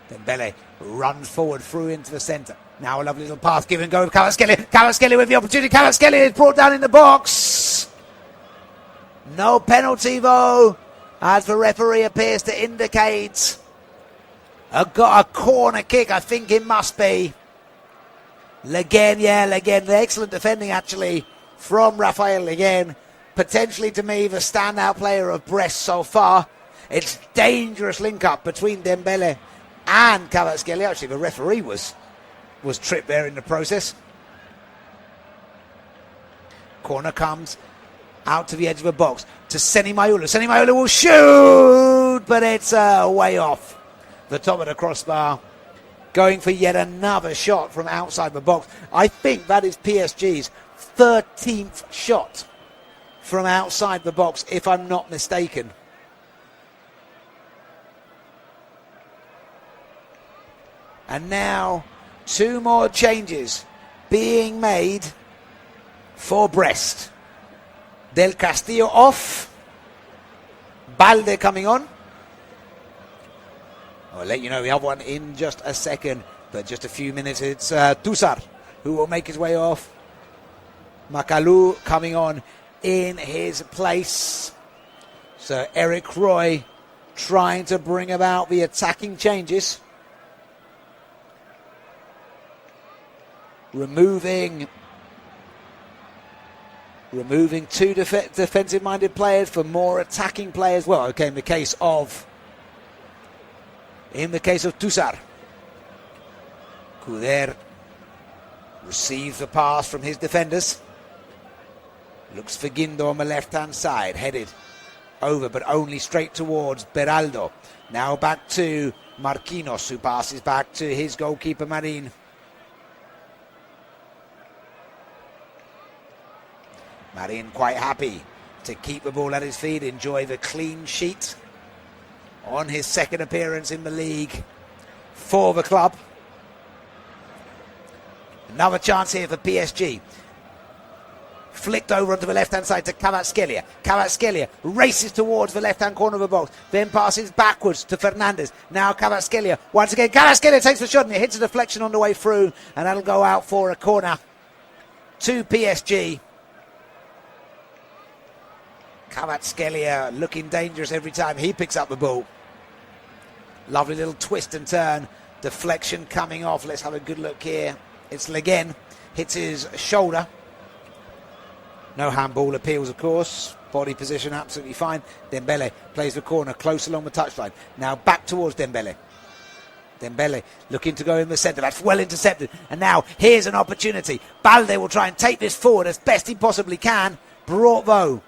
Dembele runs forward through into the centre. Now a lovely little pass, give and go with Kvaratskhelia. Kvaratskhelia with the opportunity. Kvaratskhelia is brought down in the box. No penalty though, as the referee appears to indicate a corner kick. I think it must be. Leguen, Leguen. The excellent defending actually from Raphael Leguen. Potentially to me the standout player of Brest so far. It's dangerous link-up between Dembele and Kvaratskhelia. Actually, the referee was tripped there in the process. Corner comes out to the edge of the box to Seni Mayulu. Seni Mayulu will shoot, but it's way off the top of the crossbar. Going for yet another shot from outside the box. I think that is PSG's 13th shot from outside the box, if I'm not mistaken. And now 2 more changes being made for Brest. Del Castillo off. Balde coming on. I'll let you know the other one in just a second, but just a few minutes. It's Toussaint who will make his way off. Makalou coming on in his place. So Eric Roy trying to bring about the attacking changes. Removing 2 defensive-minded players for more attacking players. Well, okay, in the case of Toussaint. Couder receives the pass from his defenders. Looks for Guindo on the left-hand side. Headed over, but only straight towards Beraldo. Now back to Marquinhos, who passes back to his goalkeeper, Marin. Marin quite happy to keep the ball at his feet, enjoy the clean sheet on his second appearance in the league for the club. Another chance here for PSG. Flicked over onto the left-hand side to Kvaratskhelia. Kvaratskhelia races towards the left-hand corner of the box, then passes backwards to Fernandez. Now Kvaratskhelia once again. Kvaratskhelia takes the shot and it hits a deflection on the way through, and that'll go out for a corner to PSG. Kvaratskhelia looking dangerous every time he picks up the ball. Lovely little twist and turn. Deflection coming off. Let's have a good look here. It's Leguen. Hits his shoulder. No handball appeals, of course. Body position absolutely fine. Dembele plays the corner close along the touchline. Now back towards Dembele. Dembele looking to go in the centre. That's well intercepted. And now here's an opportunity. Balde will try and take this forward as best he possibly can. Brought though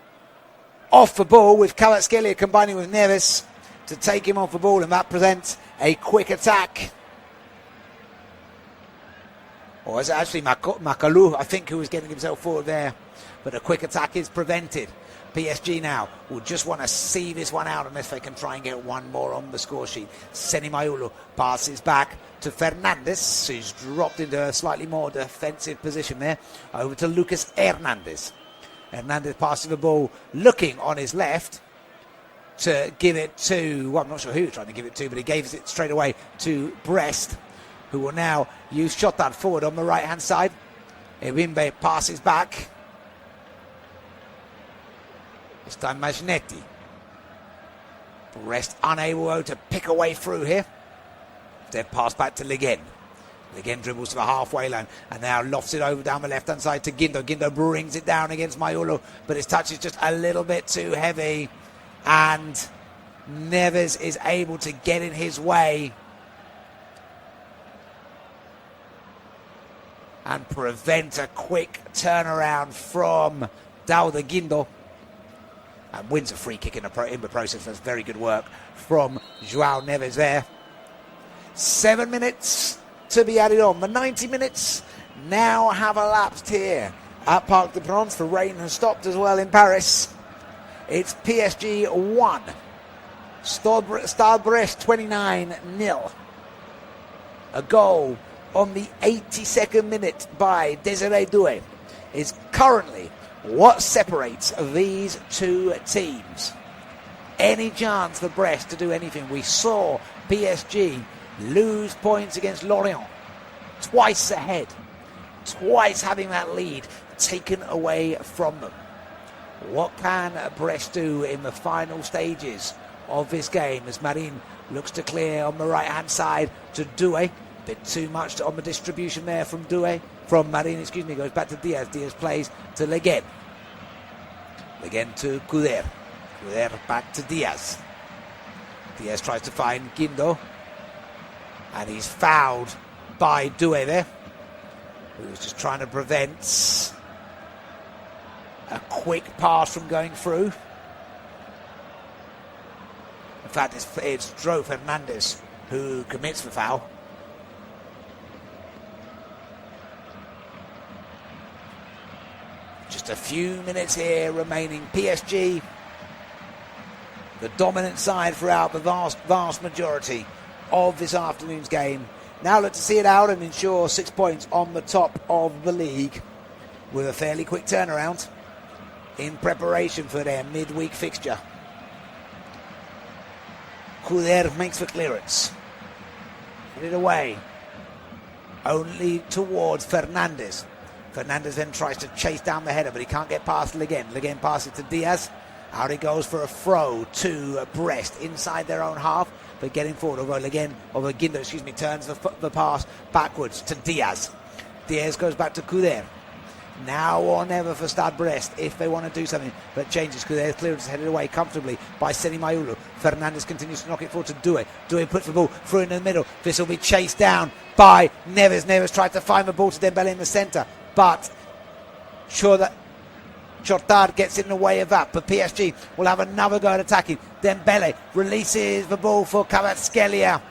off the ball with Kvaratskhelia combining with Neves to take him off the ball, and that presents a quick attack. Or is it actually Makalou, I think, who was getting himself forward there, but a quick attack is prevented. PSG now will just want to see this one out unless they can try and get one more on the score sheet. Seni Mayulu passes back to Fernandez, who's dropped into a slightly more defensive position there. Over to Lucas Hernandez. Hernandez passes the ball, looking on his left to give it to, well, I'm not sure who he was trying to give it to, but he gave it straight away to Brest, who will now use Chotard forward on the right-hand side. Ebimbe passes back. This time Magnetti. Brest unable to pick a way through here. Then pass back to Ligue. Ligue dribbles to the halfway line and now lofts it over down the left-hand side to Guindo. Guindo brings it down against Maiolo, but his touch is just a little bit too heavy. And Neves is able to get in his way and prevent a quick turnaround from Dauda Guindo. And wins a free kick in the process. That's very good work from João Neves there. 7 minutes to be added on. The 90 minutes now have elapsed here at Parc des Princes. The rain has stopped as well in Paris. It's PSG 1. Stade Brest 29-0. A goal on the 82nd minute by Desiré Doué is currently what separates these two teams. Any chance for Brest to do anything? We saw PSG lose points against Lorient. Twice ahead. Twice having that lead taken away from them. What can Brest do in the final stages of this game as Marin looks to clear on the right-hand side to Doué? Bit too much on the distribution there from Doué. From Marin, goes back to Diaz. Diaz plays to Ligue. Ligue to Couder. Couder back to Diaz. Diaz tries to find Guindo. And he's fouled by Doué there, who's just trying to prevent a quick pass from going through. In fact, it's Dro Fernandez who commits the foul. Just a few minutes here remaining. PSG, the dominant side throughout the vast majority of this afternoon's game. Now look to see it out and ensure 6 points on the top of the league with a fairly quick turnaround in preparation for their midweek fixture. Couder makes the clearance. Hit it away. Only towards Fernandez. Fernandez then tries to chase down the header, but he can't get past Ligue. Ligue passes to Diaz. Out he goes for a throw to Brest inside their own half, but getting forward. Guindo, turns the pass backwards to Diaz. Diaz goes back to Couder. Now or never for Stade Brest if they want to do something, but changes. Couder's clearance is headed away comfortably by Seni Maiulu. Fernandez continues to knock it forward to Doué. Doué puts the ball through in the middle. This will be chased down by Neves. Neves tried to find the ball to Dembele in the centre, but sure that Chortard gets in the way of that, but PSG will have another go at attacking. Dembele releases the ball for Kvaratskhelia.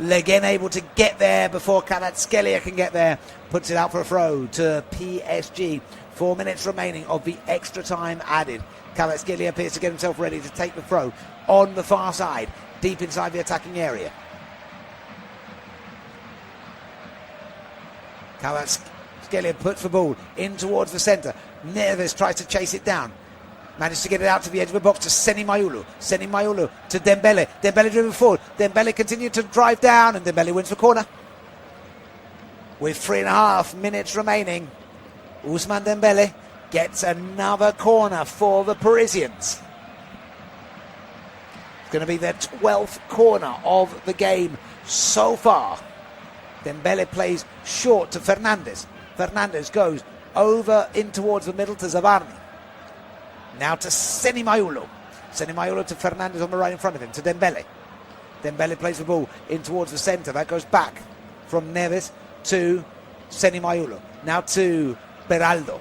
Ligue able to get there before Kvaratskhelia can get there. Puts it out for a throw to PSG. 4 minutes remaining of the extra time added. Kvaratskhelia appears to get himself ready to take the throw on the far side, deep inside the attacking area. Kvaratskhelia puts the ball in towards the centre. Neves tries to chase it down. Managed to get it out to the edge of the box to Seni Maiulu. Seni Maiulu to Dembele. Dembele driven forward. Dembele continued to drive down and Dembele wins the corner. With 3.5 minutes remaining, Ousmane Dembele gets another corner for the Parisians. It's going to be their 12th corner of the game so far. Dembele plays short to Fernandez. Fernandez goes over in towards the middle to Zabarni. Now to Seni Maiulu. Seni Maiulu to Fernandez on the right in front of him, to Dembele. Dembele plays the ball in towards the centre. That goes back from Neves to Seni Maiulu. Now to Beraldo.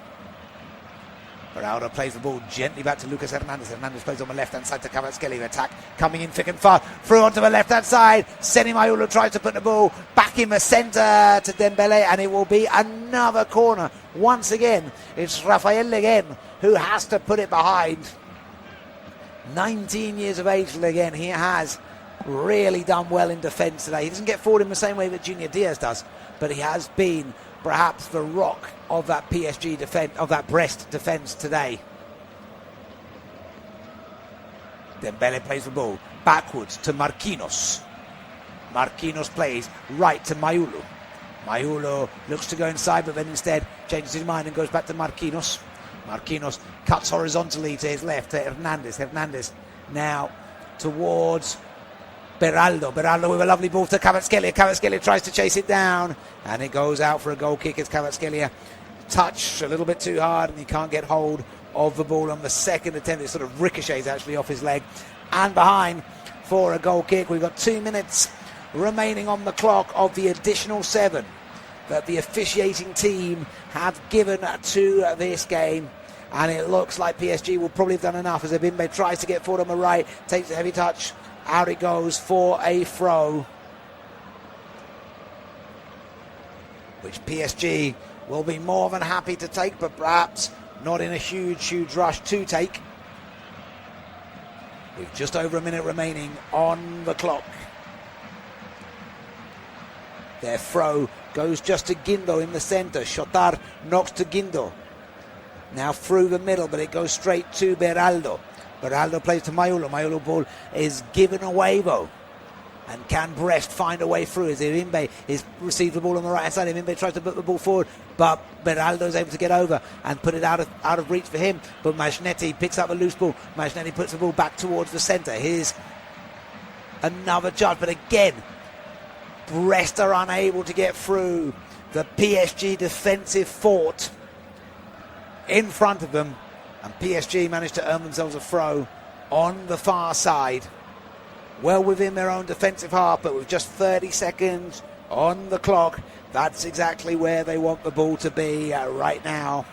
Beraldo plays the ball gently back to Lucas Hernandez. Hernandez plays on the left-hand side to Kvaratskhelia. Attack coming in thick and fast. Through onto the left-hand side. Seni Maiulu tries to put the ball back in the centre to Dembele, and it will be another corner. Once again, it's Raphael Ligue who has to put it behind. 19 years of age, Ligue. He has really done well in defence today. He doesn't get forward in the same way that Junior Diaz does, but he has been perhaps the rock of that PSG defence, of that Brest defence today. Dembele plays the ball backwards to Marquinhos. Marquinhos plays right to Maiulu. Maiulu looks to go inside, but then instead changes his mind and goes back to Marquinhos. Marquinhos cuts horizontally to his left to Hernandez. Hernandez now towards Beraldo. Beraldo with a lovely ball to Kvaratskhelia. Kvaratskhelia tries to chase it down, and it goes out for a goal kick as Kvaratskhelia touched a little bit too hard, and he can't get hold of the ball on the second attempt. It sort of ricochets actually off his leg and behind for a goal kick. We've got 2 minutes remaining on the clock of the additional 7 that the officiating team have given to this game, and it looks like PSG will probably have done enough as Ebimbe tries to get forward on the right, takes a heavy touch, out it goes for a throw, which PSG will be more than happy to take, but perhaps not in a huge rush to take. With just over a minute remaining on the clock. Their throw goes just to Guindo in the centre. Shotar knocks to Guindo. Now through the middle, but it goes straight to Beraldo. Beraldo plays to Mayulo. Mayulo ball is given away though. And can Brest find a way through as Ebimbe is received the ball on the right hand side. Ebimbe tries to put the ball forward, but Beraldo is able to get over and put it out of reach for him. But Masnetti picks up a loose ball. Masnetti puts the ball back towards the centre. Here's another charge, but again, Brest are unable to get through the PSG defensive fort in front of them, and PSG managed to earn themselves a throw on the far side, well within their own defensive half, but with just 30 seconds on the clock. That's exactly where they want the ball to be right now.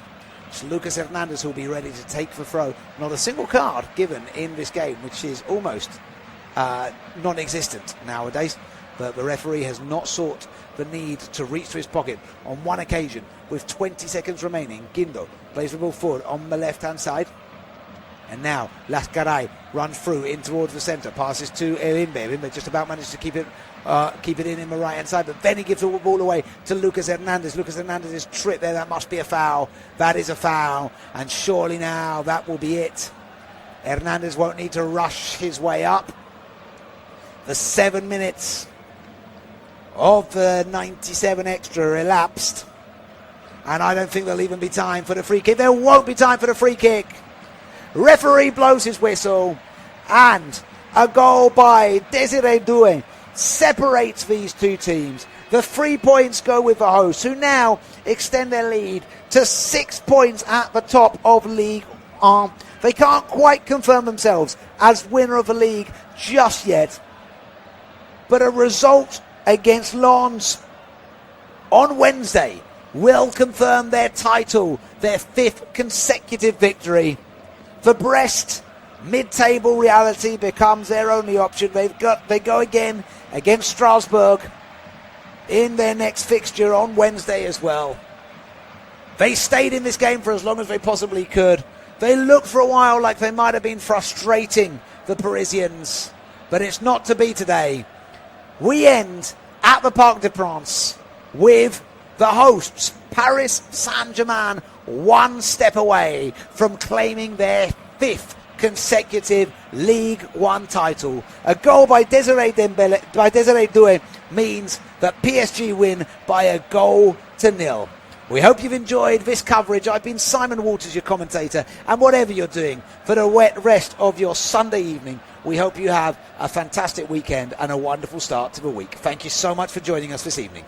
It's Lucas Hernandez who will be ready to take the throw. Not a single card given in this game, which is almost non-existent nowadays. But the referee has not sought the need to reach to his pocket on one occasion. With 20 seconds remaining, Guindo plays the ball forward on the left-hand side. And now Lascaray runs through in towards the centre, passes to Ebimbe. Ebimbe just about managed to keep it in the right-hand side, but then he gives the ball away to Lucas Hernandez. Lucas Hernandez is tripped there. That must be a foul. That is a foul, and surely now that will be it. Hernandez won't need to rush his way up. The 7 minutes of the 97 extra elapsed, and I don't think there'll even be time for the free kick. There won't be time for the free kick. Referee blows his whistle, and a goal by Desiree Doué separates these two teams. The 3 points go with the hosts, who now extend their lead to 6 points at the top of Ligue 1. They can't quite confirm themselves as winner of the league just yet, but a result against Lens on Wednesday will confirm their title, their 5th consecutive victory. For Brest, mid-table reality becomes their only option. They go again against Strasbourg in their next fixture on Wednesday as well. They stayed in this game for as long as they possibly could. They looked for a while like they might have been frustrating the Parisians, but it's not to be today. We end at the Parc des Princes with the hosts, Paris Saint-Germain, one step away from claiming their 5th consecutive Ligue 1 title. A goal by Desiree Doué means that PSG win by a 0-0. We hope you've enjoyed this coverage. I've been Simon Walters, your commentator, and whatever you're doing for the rest of your Sunday evening, we hope you have a fantastic weekend and a wonderful start to the week. Thank you so much for joining us this evening.